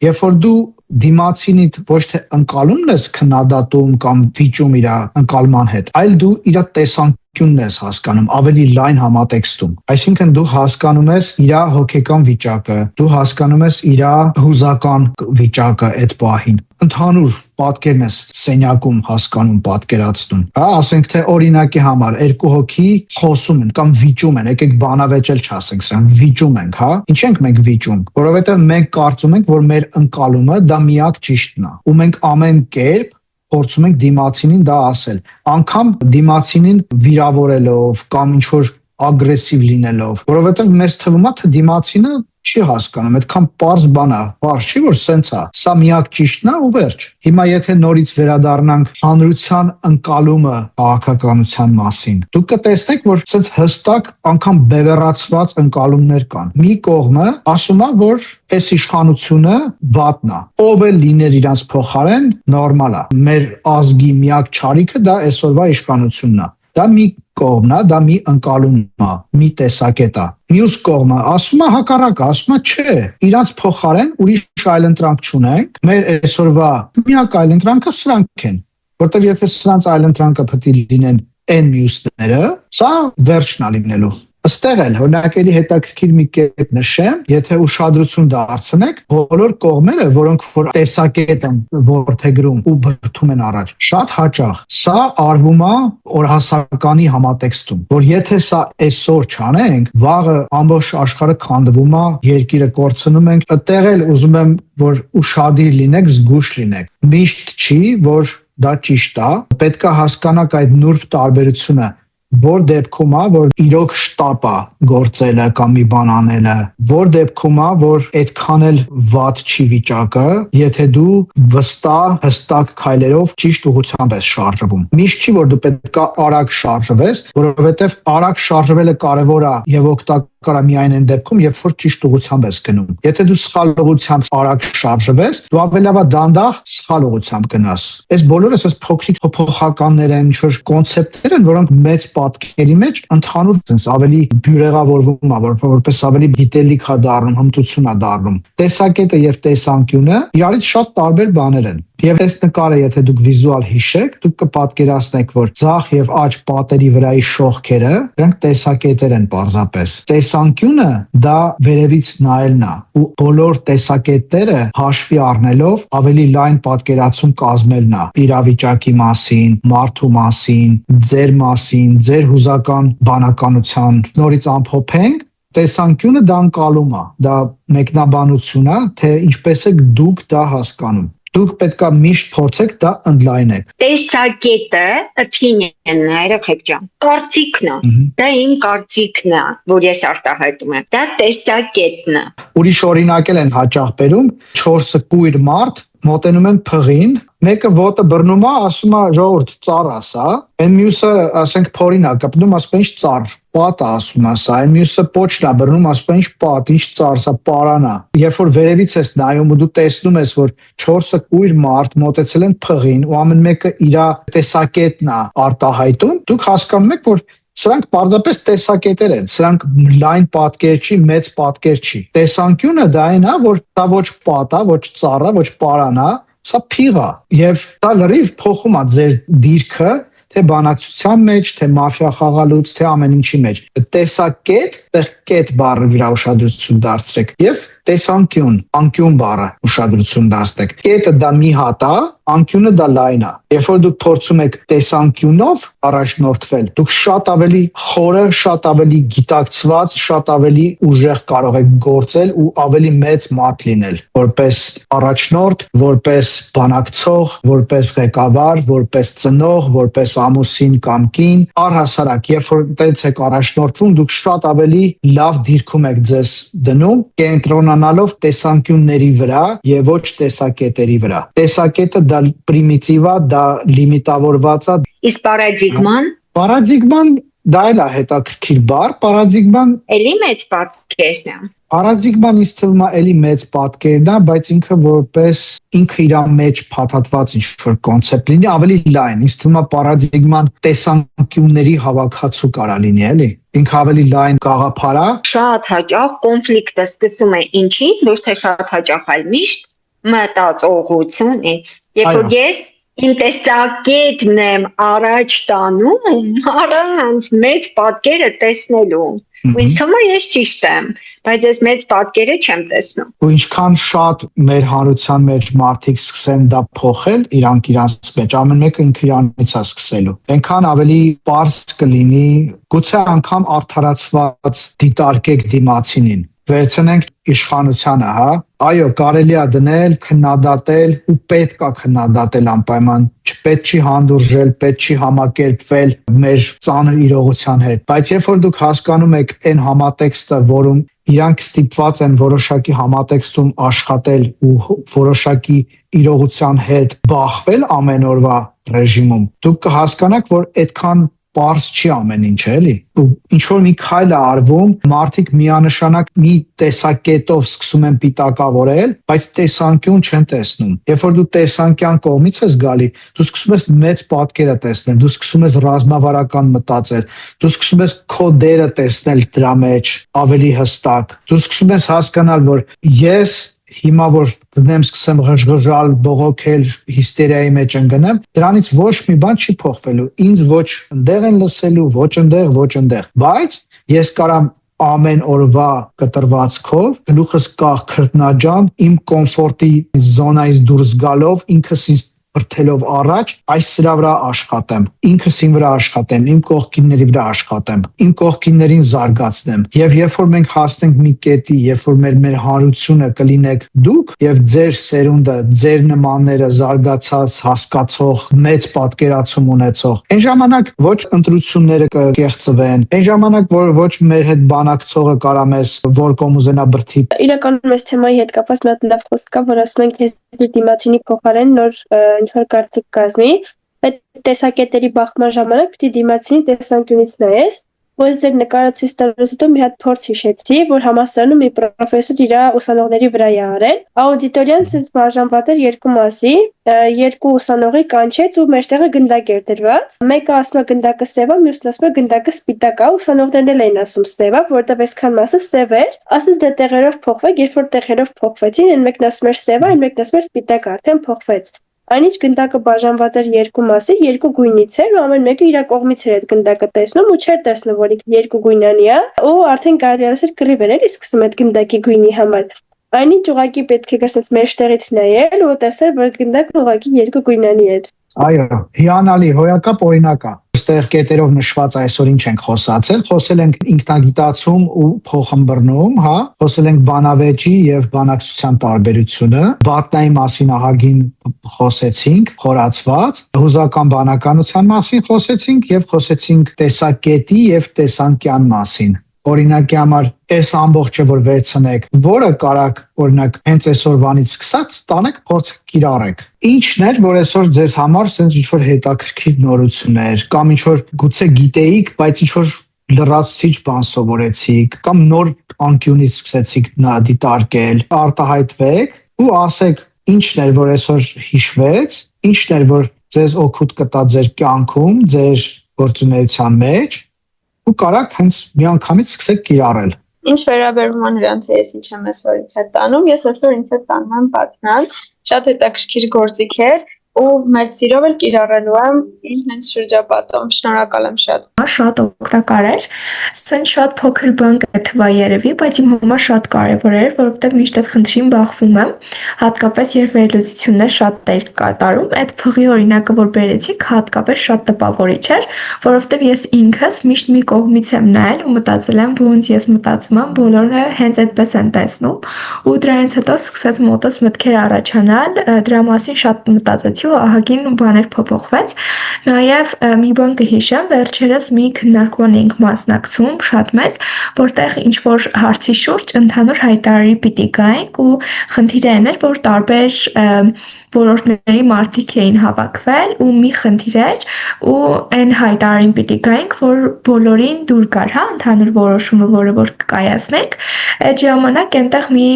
երբ որ դու դիմացինիդ ոչ թե ընկալումն ես քննադատում կամ վիճում իր ընկալման հետ, այլ դու իր տեսանկյունն ես հասկանում ավելի լայն համատեքստում։ Այսինքն դու հասկանում ես իր հոգեկան վիճակը, դու հասկանում ես իր հուզական վիճակը այդ պահին։ Ընդհանուր պատկերն ես սենյակում հասկանում, պատկերացնում։ Հա, ասենք թե օրինակի համար երկու հոգի խոսում են կամ վիճում են, եկեք բանավեճել չասենք սրանք, վիճում ենք, հա։ Ինչ ենք մենք վիճում, որովհետև մենք կարծում ենք, որ մեր ընկալումը դա միակ ճիշտն է, ու մենք ամեն կերպ փորձում ենք դիմացինին դա ասել, անգամ դիմացինին վիրավորելով կամ ինչ որ ագրեսիվ լինելով, որովհետև մեզ թվում է թե դիմացինը չի հասկանում, այդքան պարզ բան է, պարզ չի, որ սենց է, սա միակ ճիշտն է ու վերջ։ Հիմա եթե նորից վերադառնանք հանրության ընկալումը քաղաքականության մասին, դուք կտեսնեք, որ սենց հստակ անգամ բևեռացված ընկալումներ կան։ Մի կողմը ասում է, որ այս իշխանությունը վատն է, ով էլ լիներ իրանց փոխարեն, նորմալ է։ Մեր ազգի միակ չարիքը դա այսօրվա իշխանությունն է։ Դա մի կողմն է, դա մի ընկալումն է, մի տեսակետ է։ Մյուս կողմը ասում է հակառակը, ասում է չէ, իրանց փոխարեն ուրիշ այլընտրանք չունենք, մեր այսօրվա միակ այլընտրանքը սրանք են, որտեղ եթե սրանց այլընտրանքը պետք է լինեն այն մյուսները, սա վերջն է լինելու։ Աստեղ էլ օրինակելի հետաքրքիր մի կետ նշեմ, եթե ուշադրություն դարձնեք, բոլոր կողմերը, որոնք որ տեսակետ են որդեգրում ու բրդում են առաջ, շատ հաճախ սա արվում է օրհասականի համատեքստում, որ եթե սա այսօր չանենք, վաղը ամբողջ աշխարհը քանդվում է, երկիրը կորցնում ենք, այդտեղ էլ ուզում եմ որ ուշադիր լինեք, զգուշ լինեք։ Միշտ չի, որ դա ճիշտ է, պետք է հասկանաք այդ նուրբ տարբերությունը որ դեպքում է, որ իրոք շտապ է գործելը կամ մի բան անելը, որ դեպքում է, որ այդքան էլ վատ չի վիճակը, եթե դու վստահ, հստակ քայլերով ճիշտ ուղղությամբ ես շարժվում։ Միշտ չի, որ դու պետք է արագ շարժվես, որովհետև արագ շարժվելը կարևոր է եւ օգտակար է միայն այն դեպքում, երբ որ ճիշտ ուղղությամբ ես գնում։ Եթե դու սխալ ուղղությամբ արագ շարժվես, դու ավելի լավ է դանդաղ սխալ ուղղությամբ գնաս։ Այս բոլորը էս փոքրիկ փոփոխականներ են, ինչ-որ կոնցեպտներ են, որոնք մեծ պատկերի մեջ ընդհանուր sense ավելի բյուրեղավորվում է, որպես ավելի գիտելիք է դառնում, հմտություն է դառնում։ Տեսակետը եւ տեսանկյունը իրարից շատ տարբեր բաներ են։ Եվ այս նկարը, եթե դուք վիզուալ հիշեք, դուք կպատկերացնեք, որ ձախ եւ աջ պատերի վրայի շողքերը, դրանք տեսակետեր են պարզապես։ Տեսանկյունը դա վերևից նայելն է, ու բոլոր տեսակետները հաշվի առնելով ավելի լայն պատկերացում կազմելն է իրավիճակի մասին, մարդու մասին, ձեր հուզական բանականության։ Նորից ամփոփենք, տեսանկյունը դա ընկալում է, դա մեկնաբանություն է, թե ինչպես եք դուք դա հասկանում։ Դուք պետք է միշտ փորձեք դա ընդլայնեք։ Տեսակետը opinion-ն է, երեխեք ջան, կարծիքն է։ Դա իմ կարծիքն է, որ ես արտահայտում եմ։ Դա տեսակետն է։ Ուրիշ օրինակել են հաճախ բերում 4 կույր մարդ մոտենում են փղին, մեկը ոտը բռնում է, ասում է ժողովուրդ ծառ ասա, այն մյուսը ասենք փորին է կպնում, ասում է ինչ ծառ, պատ է ասում ասա, այն մյուսը պոչն է բռնում, ասում է ինչ պատ, ինչ ծառ, սա պարան է։ Երբ որ վերևից ես նայում ու դու տեսնում ես, որ 4 կույր մարդ մոտեցել են փղին ու ամեն մեկը իր տեսակետն է արտահայտում, դուք հասկանում եք, որ սրանք պարզապես տեսակետեր են, սրանք լայն պատկեր չի, մեծ պատկեր չի։ Տեսանկյունը դա այն է, որ դա ոչ պատ է, ոչ ծառ է, ոչ պարան է, սա փիղ է, եւ դա լրիվ փոխում է ձեր դիրքը, թե բանակցության մեջ, թե մաֆիա խաղալուց, թե ամեն ինչի մեջ։ Տեսակետ, այդտեղ կետ բառը վրա ուշադրություն դարձրեք եւ տեսանկյուն, անկյուն բառը ուշադրություն դարձրեք։ Կետը դա մի հատ է, անկյունը դա լայն է։ Երբ որ դուք փորձում եք տեսանկյունով առաջնորդվել, դուք շատ ավելի խորը, շատ ավելի գիտակցված, շատ ավելի ուժեղ կարող եք գործել ու ավելի մեծ մարդ լինել, որպես առաջնորդ, որպես բանակցող, որպես ղեկավար, որպես ծնող, որպես ամուսին կամ կին, առհասարակ, երբ որ տենց եք առաջնորդվում, դուք շատ ավելի լավ դիրքում եք ձեզ դնում, կենտրոնանալով տեսանկյունների վրա եւ ոչ տեսակետերի վրա։ Տեսակետը դա պրիմիտիվ է, դա լիմիտավորված է։ Իսկ Պարադիգման դա էլ է հետաքրքիր բառ, պարադիգման էլի մեծ պատկերն է։ Պարադիգման ինձ թվում է էլի մեծ պատկերն է, բայց ինքը որպես ինքը իր մեջ փաթաթված ինչ-որ կոնցեպտ լինի, ավելի լայն։ Ինձ թվում է պարադիգման տեսանկյունների հավաքածու կարա լինի, էլի։ Ինքը ավելի լայն գաղափար է։ Շատ հաճախ կոնֆլիկտը սկսում է ինչից, ոչ թե շատ հաճախ, այլ միշտ մտածողությունից։ Երբ որ ես իմ տեսակետն եմ առաջ տանում, առանց մեծ պատկերը տեսնելու։ Ու ինձ թվում է ես ճիշտ եմ, բայց ես մեծ պատկերը չեմ տեսնում։ Ու ինչքան շատ մեր հանրության մեջ մարդիկ սկսեն դա փոխել իրանց մեջ, ամեն մեկը ինքը իրանից է սկսելու։ Այնքան ավելի պարզ կլինի, գուցե անգամ արդարացված դիտարկեք դիմացինին։ Վերցնենք իշխանությանը, հա։ Այո, կարելի է դնել, քննադատել ու պետք է քննադատել անպայման։ Չպետք չի հանդուրժել, պետք չի համակերպվել մեր ծանր իրողության հետ։ Բայց երբ որ դուք հասկանում եք այն համատեքստը, որում իրանք ստիպված են որոշակի համատեքստում աշխատել ու որոշակի իրողության հետ բախվել ամեն օրվա ռեժիմում, դուք կհասկանաք, որ այդքան պարզ չի ամեն ինչ, էլի։ Ու ինչ որ մի քայլ է արվում, մարդիկ միանշանակ մի տեսակետով սկսում են պիտակավորել, բայց տեսանկյուն չեն տեսնում։ Երբ որ դու տեսանկյան կողմից ես գալի, դու սկսում ես մեծ պատկերը տեսնել, դու սկսում ես ռազմավարական մտածել, դու սկսում ես քո դերը տեսնել դրա մեջ ավելի հստակ։ Դու սկսում ես հասկանալ, որ ես հիմա որ դնեմ սկսեմ ղժղժալ, բողոքել, հիստերիայի մեջ ընկնեմ, դրանից ոչ մի բան չի փոխվելու։ Ինձ ոչ ընդեղ են լսելու, ոչ ընդեղ, ոչ ընդեղ։ Բայց ես կարամ ամեն օրվա կտրվածքով գլուխս կախ քրտնաջան իմ կոմֆորտի զոնայից դուրս գալով ինքս ինձ բրթելով առաջ այս սրա վրա աշխատեմ, ինքս իմ վրա աշխատեմ, իմ կողքինների վրա աշխատեմ, իմ կողքիններին զարգացնեմ։ Եվ երբ որ մենք հասնենք մի կետի, երբ որ մեր հանրությունը կլինեք դուք եւ ձեր սերունդը, ձեր նմանները զարգացած, հասկացող, մեծ պատկերացում ունեցող, այն ժամանակ ոչ ընտրությունները կկեղծվեն, այն ժամանակ որ ոչ մեր հետ բանակցողը կարա մեզ որ կոմ ուզենա բրթի։ Իրականում այս թեմայի հետ կապված մի հատ լավ խոսք կա, որ ասում են քեզ դիմացինի փոխարեն նոր ինչ-որ կարծիք կազմի, այդ տեսակետերի բախման ժամանակ պիտի դիմացինի տեսանկյունից նայես, որ ես ձեր նկարը ցույց տալուց հետո մի հատ փորձ հիշեցի, որ համալսարանում մի պրոֆեսոր իր ուսանողների վրա է արել, աուդիտորիան ցույց բաժանված էր երկու մասի, երկու ուսանողի կանչեց ու մեջտեղը գնդակ էր դրված, մեկը ասում է գնդակը սև է, մյուսն ասում է գնդակը սպիտակ է, ուսանողներն էլ էին ասում սև է, որովհետև այսքան մասը սև էր, ասես դե տեղերով փոխվեք, երբ որ տեղերով փոխվեցին, այն մեկն ասում էր սև է, այն մեկն ասում էր սպիտակ է, արդեն փոխվեց։ Այնինչ գնդակը բաժանված էր երկու մասի, երկու գույնից էր ու ամեն մեկը իր կողմից էր այդ գնդակը տեսնում ու չէր տեսնում, որ երկու գույնանի է, ու արդեն կարելի ասել կռիվ էր էլի սկսում այդ գնդակի գույնի համար։ Այնինչ ուղղակի պետք է գցես մեջտեղից նայել ու տեսել, որ այդ գնդակը ուղղակի երկու գույնանի էր։ Այո, հիանալի, հոյակապ օրինակ է։ Այստեղ կետերով նշված այսօր ինչ ենք խոսացել, խոսել ենք ինքնագիտացում ու փոխըմբռնում, հա, խոսել ենք բանավեճի եւ բանակցության տարբերությունը, բատնայի մասին ահագին խոսեցինք, խորացված, հուզական բանականության մասին խոսեցինք եւ խոսեցինք տեսակետի եւ տեսանկյան մասին։ Օրինակի համար այս ամբողջը որ վերցնեք, որը կարակ օրինակ հենց այսօրվանից սկսած տանեք փորձ կիրառեք։ Ինչն էր, որ այսօր ձեզ համար sense ինչ որ հետաքրքիր նորություններ կամ ինչ որ գուցե գիտեիք, բայց ինչ որ լրացուցիչ բան սովորեցիք կամ նոր անկյունից սկսեցիք դիտարկել, արտահայտվեք ու ասեք ինչն էր, որ այսօր հիշվեց, ինչն էր, որ ձեզ օգուտ կտա ձեր կյանքում, ձեր գործունեության մեջ ու կարաք հենց միանգամից սկսեք կիրառել։ Ինչ վերաբերում է նրան, թե ես ինչ եմ այսօրից հետ տանում, ես այսօր ինձ հետ տանում եմ պատնալ, շատ հետաքրքիր գործիք էր ու մեծ սիրով էլ կիրառելու եմ ինձ հենց շրջապատում։ Շնորհակալ եմ շատ։ Շատ օգտակար էր։ Սա շատ փոքր բան կթվա երևի, բայց իմ համար շատ կարևոր էր, որովհետև միշտ այդ խնդրին բախվում եմ, հատկապես երբ վերլուծություններ շատ էր կատարում, այդ փղի օրինակը որ բերեցիք, հատկապես շատ տպավորիչ էր, որովհետև ես ինքս միշտ մի կողմից եմ նայել ու մտածել եմ, ոնց ես մտածում եմ, բոլորը հենց այդպես են տեսնում, ու դրանից հետո սկսեց մոտս մտքեր առաջանալ, դրա մասին շատ մտածեցի ու ահագին բաներ փոփոխվեց։ Նաև մի բան կհիշեմ, վերջերս մի քննարկման էինք մասնակցում, շատ մեծ, որտեղ ինչ որ հարցի շուրջ ընդհանուր հայտարարի պիտի գայինք ու խնդիրը այն էր, որ տարբեր ոլորտների մարդիկ էին հավաքվել ու մի խնդիր էր ու այն հայտարարին պիտի գայինք, որ բոլորին դուր գար, հա, ընդհանուր որոշումը, որը որ կկայացնենք։ Այդ ժամանակ այնտեղ մի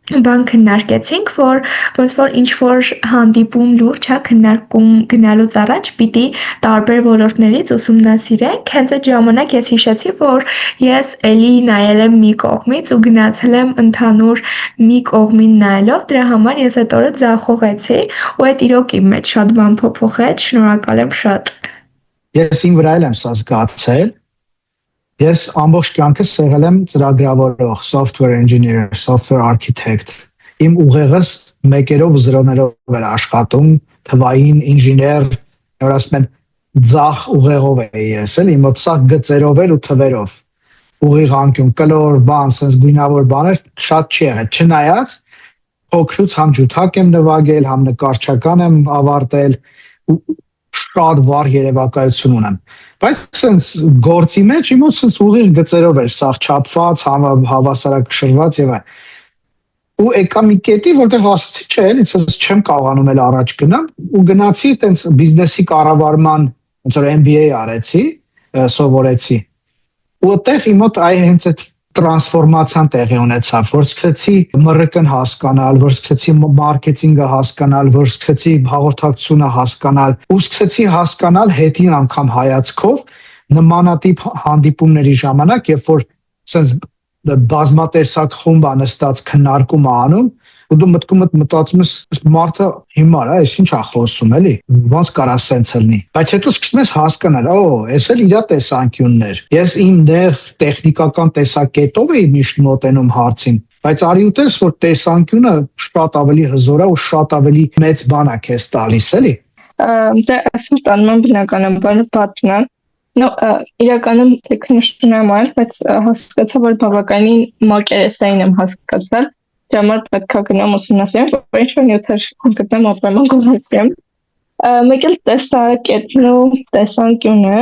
բան քննարկեցինք, որ ոնց որ ինչ որ հանդիպում լուրջ է քննարկում գնալուց առաջ պիտի տարբեր ոլորտներից ուսումնասիրենք, հենց այդ ժամանակ ես հիշեցի, որ ես էլի նայել եմ մի կողմից ու գնացել եմ ընդհանուր մի կողմին նայելով, դրա համար ես այդ օրը ձախողեցի ու այդ իրոք իմ մեջ շատ բան փոփոխեց, շնորհակալ եմ շատ։ Ես ինձ վրա եմ սա զգացել։ Ես ամբողջ կյանքս եղել եմ ծրագրավորող, software engineer, software architect։ Իմ ուղեղս մեկերով ու զրոներով էր աշխատում, թվային ինժեներ, որ ասում են ձախ ուղեղով էի ես, էլի մոտ սա գծերով էր ու թվերով։ Ուղիղ անկյուն, կլոր բան, sense գույնավոր բաներ շատ չի եղել, չնայած փոքրուց համ ջութակ եմ նվագել, համ նկարչական եմ ավարտել ու շատ վառ երևակայություն ունեմ։ Բայց sense գործի մեջ իմոց sense ուղիղ գծերով էր սաղ չափված, հավասարակշռված եւ այլն։ Ու եկա մի կետի, որտեղ ասացի, չէ, էլի sense չեմ կարողանում էլ առաջ գնամ ու գնացի տենց բիզնեսի կառավարման ոնց որ MBA արեցի, սովորեցի։ Ու այդտեղ իմոց այ հենց այդ տրանսֆորմացիան տեղի ունեցավ, որ սկսեցի մռկն հասկանալ, որ սկսեցի մարքեթինգը հասկանալ, որ սկսեցի հաղորդակցությունը հասկանալ, ու սկսեցի հասկանալ հետին անգամ հայացքով նմանատիպ հանդիպումների ժամանակ, երբ որ sense բազմատեսակ խումբ է նստած քննարկում անում, ու դու մտածում ես մարդը հիմար է, այս ինչ է խոսում էլի, ոնց կարա սենց լինի, բայց հետո սկսում ես հասկանալ, այս էլ իր տեսանկյուններ, ես իմ նեղ տեխնիկական տեսակետով էի միշտ մոտենում հարցին, բայց արի ուտես, որ տեսանկյունը շատ ավելի հզոր է ու շատ ավելի մեծ բան է քեզ տալիս էլի։ Դե ասում տանում եմ բնականաբար պատմել, իրականում քննություն եմ արել, բայց հասկացա, որ բավականին մակերեսային եմ հասկացել, դրա համար պետք է գնամ ուսումնասիրեմ, որ ինչ-որ նյութեր գտնեմ ապրեման գոհացեմ։ Մեկ էլ տեսակետն ու տեսանկյունը,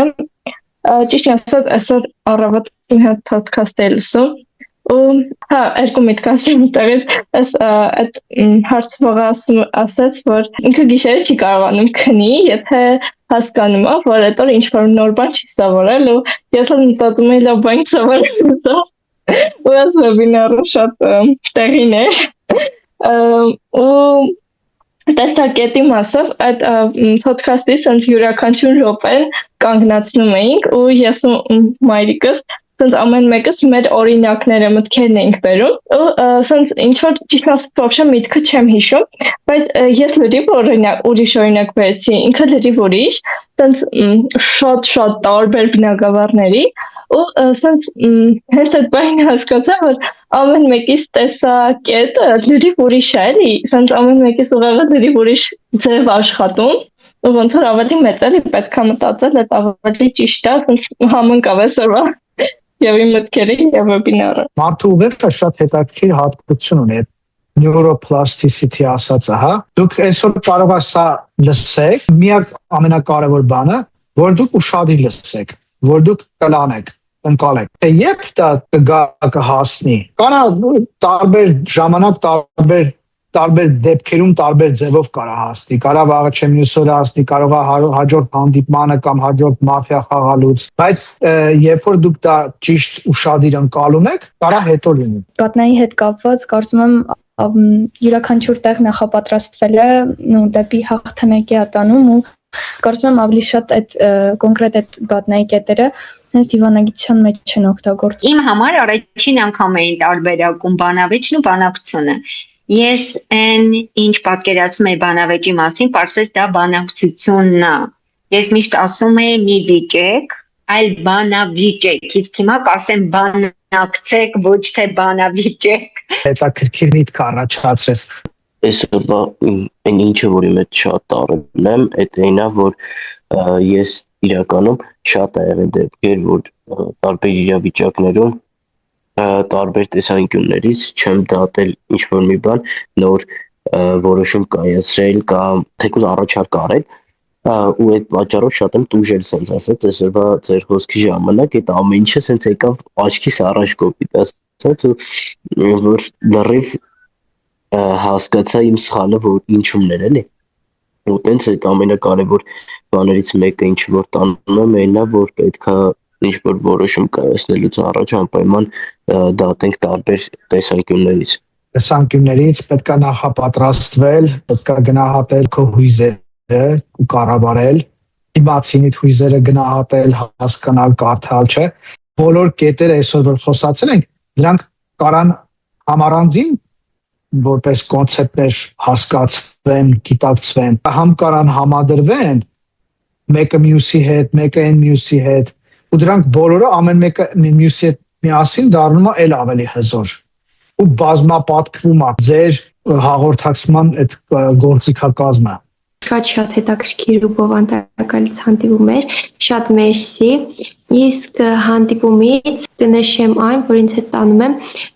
ճիշտ ասած, այսօր առավոտ մի հատ podcast էի լսում, ու երկու միտք ասեմ տեղից, այդ հարցվողը ասաց, որ ինքը գիշերը չի կարողանում քնի, եթե հասկանում է, որ այդ օր ինչ-որ նոր բան չի սովորել, ու ես էլ մտածում էի լավ բան սովորել դա, ու այս վեբինարը շատ տեղին էր, ու տեսակետի մասով այդ podcast-ի սենց յուրաքանչյուր րոպե կանգնացնում էինք, ու ես ու մայրիկս սենց ամեն մեկս մեր օրինակները մտքերն էինք բերում, ու սենց ինչ-որ ճիշտ ասած вообще միտքը չեմ հիշում, բայց ես լրիվ ուրիշ օրինակ բերեցի, ինքը լրիվ ուրիշ, սենց շատ տարբեր բնագավառների, ու սենց հենց այդ բանը հասկացա, որ ամեն մեկիս տեսակետը լրիվ ուրիշ է, էլի, սենց ամեն մեկիս ուղեղը լրիվ ուրիշ ձև աշխատում, ու ոնց որ ավելի մեծ էլի պետք է մտածել, այդ ավելի ճիշտ է, սենց համընկավ այսօրվա եւ իմ մտքերի եւ վեբինարը։ Մարդու ուղեղը շատ հետաքրքիր հատկություն ունի, neuroplasticity ասածը, հա։ Դուք այսօր կարող եք սա լսեք, միակ ամենակարևոր բանը, որ դուք ուշադիր լսեք, որ դուք կլանեք, ընկալեք։ Թե երբ դա կհասնի, կարա տարբեր ժամանակ, տարբեր դեպքերում տարբեր ձևով կարա հասնի, կարա վաղը չեմ մյուս օրը հասնի, կարող է հաջորդ հանդիպմանը կամ հաջորդ մաֆիա խաղալուց, բայց երբ որ դուք դա ճիշտ ուշադիր ընկալում եք, կարա հետո լինի։ Պատնայի հետ կապված կարծում եմ յուրաքանչյուր տեղ նախապատրաստվել է դեպի հաղթանակի ատանում ու կարծում եմ ավելի շատ այդ կոնկրետ այդ պատնայի կետերը հենց դիվանագիտության մեջ չեն օգտագործվում։ Իմ համար առաջին անգամ էին տարբերակում բանավեճն ու բանակցությունը։ Ես այն ինչ պատկերացնում եմ բանավեճի մասին, պարզվեց դա բանակցությունն է։ Ես միշտ ասում եմ մի վիճեք, այլ բանավիճեք, իսկ հիմա կասեմ բանակցեք, ոչ թե բանավիճեք։ Հետաքրքիր միտք առաջացրեց։ Այսօրվա այն ինչը որի մեջ շատ տարել եմ, այդ այնա, որ ես իրականում շատ ա եղել դեպքեր, որ տարբեր իրավիճակներում տարբեր տեսանկյուններից չեմ դատել ինչ-որ մի բան, նոր որոշում կայացրել կամ թեկուզ առաջարկ արել, ու այդ պատճառով շատ եմ տուժել, սենց ասած, այսօրվա ձեր խոսքի ժամանակ այդ ամեն ինչը սենց եկավ աչքիս առաջ կոպիտ ասած, ու որ լրիվ հասկացա իմ սխալը, որ ինչումն էր, էլի։ Ու տենց այդ ամենակարևոր բաներից մեկը, ինչ որ տանում եմ, այնա, որ պետք է ինչ-որ որոշում կայացնելուց առաջ անպայման դատենք տարբեր տեսանկյուններից։ Տեսանկյուններից պետք է նախապատրաստվել, պետք է գնահատել քո հույզերը ու կառավարել, դիմացինիդ հույզերը գնահատել, հասկանալ, կարդալ, չէ։ Բոլոր կետերը այսօր որ խոսացել ենք, դրանք կարան համառանձին որպես կոնցեպտներ հասկացվեն, գիտակցվեն, համ կարան համադրվեն մեկը մյուսի հետ, մեկը այն մյուսի հետ, ու դրանք բոլորը ամեն մեկը մյուսի հետ միասին դառնում է էլ ավելի հզոր ու բազմապատկվում է ձեր հաղորդակցման այդ գործիքակազմը։ Շատ հետաքրքիր ու բովանդակալից հանդիպում էր, շատ մերսի, իսկ հանդիպումից կնշեմ այն, որ ինձ հետ տանում եմ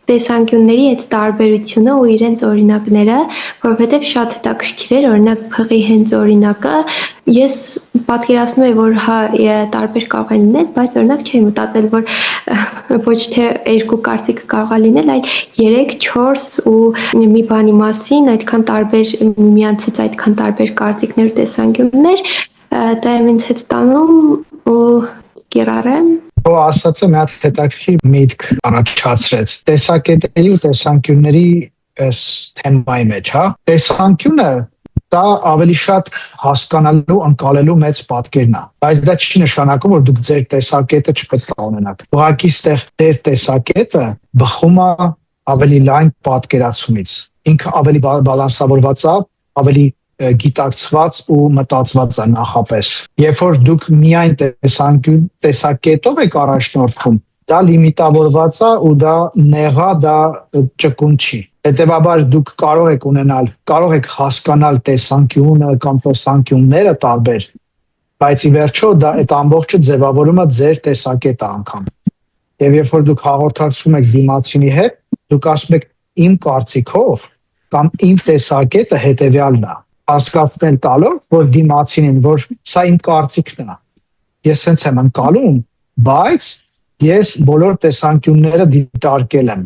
տեսանկյունների այդ տարբերությունը ու իրենց օրինակները, որովհետև շատ հետաքրքիր էր, օրինակ փղի հենց օրինակը, ես պատկերացնում եմ, որ հա տարբեր կարող են լինել, բայց օրինակ չէի մտածել, որ ոչ թե երկու կարծիք կարող է լինել, այլ 3-4 ու մի բանի մասին այդքան տարբեր միմյանցից այդքան տարբեր կարծիքներ ու տեսանկյուններ, դա ինձ հետ տանում ու կիրառեմ։ Ու ասացը մի հատ հետաքրքիր միտք առաջացրեց։ Տեսակետերի ու տեսանկյունների այս թեմայի մեջ, հա։ Տեսանկյունը դա ավելի շատ հասկանալու, ընկալելու մեծ պատկերն է, բայց դա չի նշանակում, որ դուք ձեր տեսակետը չպետք է ունենաք։ Ուղղակի ստեղ ձեր տեսակետը բխում է ավելի լայն պատկերացումից։ ինքը ավելի բալանսավորված է, ավելի գիտակցված ու մտածված է նախապես։ Երբ որ դուք միայն տեսակետով եք առաջնորդվում, դա լիմիտավորված է ու դա նեղա, դա ճկուն չի։ Հետևաբար դուք կարող եք հասկանալ տեսանկյունը կամ տեսանկյունները տարբեր, բայց ի վերջո դա այդ ամբողջը ձևավորում է ձեր տեսակետը անգամ։ Եվ երբ որ դուք հաղորդակցվում եք դիմացինի հետ, դուք ասում եք իմ կարծիքով կամ իմ տեսակետը հետևյալն է, հասկացնել տալով, որ դիմացինին, որ սա իմ կարծիքն է, ես սենց եմ ընկալում, բայց ես բոլոր տեսանկյունները դիտարկել եմ,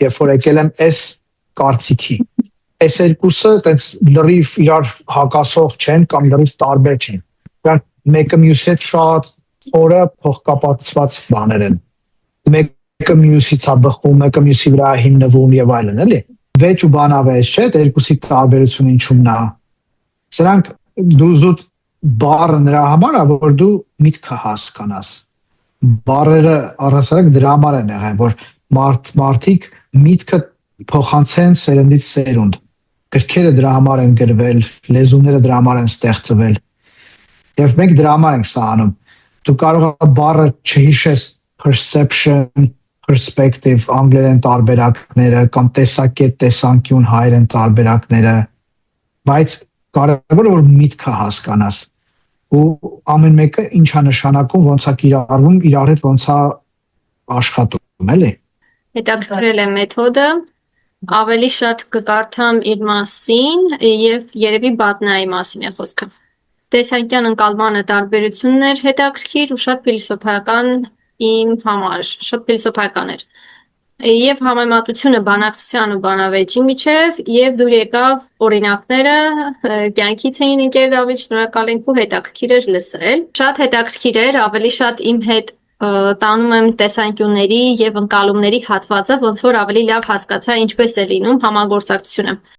երբ որ եկել եմ այս կարծիքի։ Այս երկուսը տենց լրիվ իրար հակասող չեն կամ լրիվ տարբեր չեն։ Դրանք մեկը մյուսի հետ շատ խորը փոխկապակցված բաներ են։ Մեկը մյուսից է բխում, մեկը մյուսի վրա հիմնվում եւ այլն, էլի։ Վեճ ու բանավեճ չէ, երկուսի տարբերությունը ինչումն է։ Սրանք դու զուտ բառը նրա համար է, որ դու միտքը հասկանաս։ Բառերը առհասարակ դրա համար են եղել, որ մարդիկ միտքը փոխանցեն սերնդից սերունդ։ Գրքերը դրա համար են գրվել, լեզուները դրա համար են ստեղծվել։ Եվ մենք դրա համար ենք սա անում։ Դու կարող ես բառը չհիշես perception, perspective, անգլերեն տարբերակները կամ տեսակետ, տեսանկյուն հայերեն տարբերակները, բայց կարևորը որ միտքը հասկանաս ու ամեն մեկը ինչ է նշանակում, ոնց է կիրառվում, իրար հետ ոնց է աշխատում, էլի։ Հետաքրքրել է մեթոդը, ավելի շատ կկարդամ իր մասին եւ երևի բատնայի մասին է խոսքը։ Տեսանկյան ընկալմանը տարբերություններ հետաքրքիր ու շատ փիլիսոփայական իմ համար, շատ փիլիսոփայական էր։ Եվ համեմատությունը բանակցության ու բանավեճի միջև եւ դուր եկավ օրինակները կյանքից էին ընկեր Դավիթ, շնորհակալ ենք ու հետաքրքիր էր լսել։ Շատ հետաքրքիր էր, ավելի շատ իմ հետ տանում եմ տեսանկյունների եւ ընկալումների հատվածը, ոնց որ ավելի լավ հասկացա ինչպես է լինում համագործակցությունը։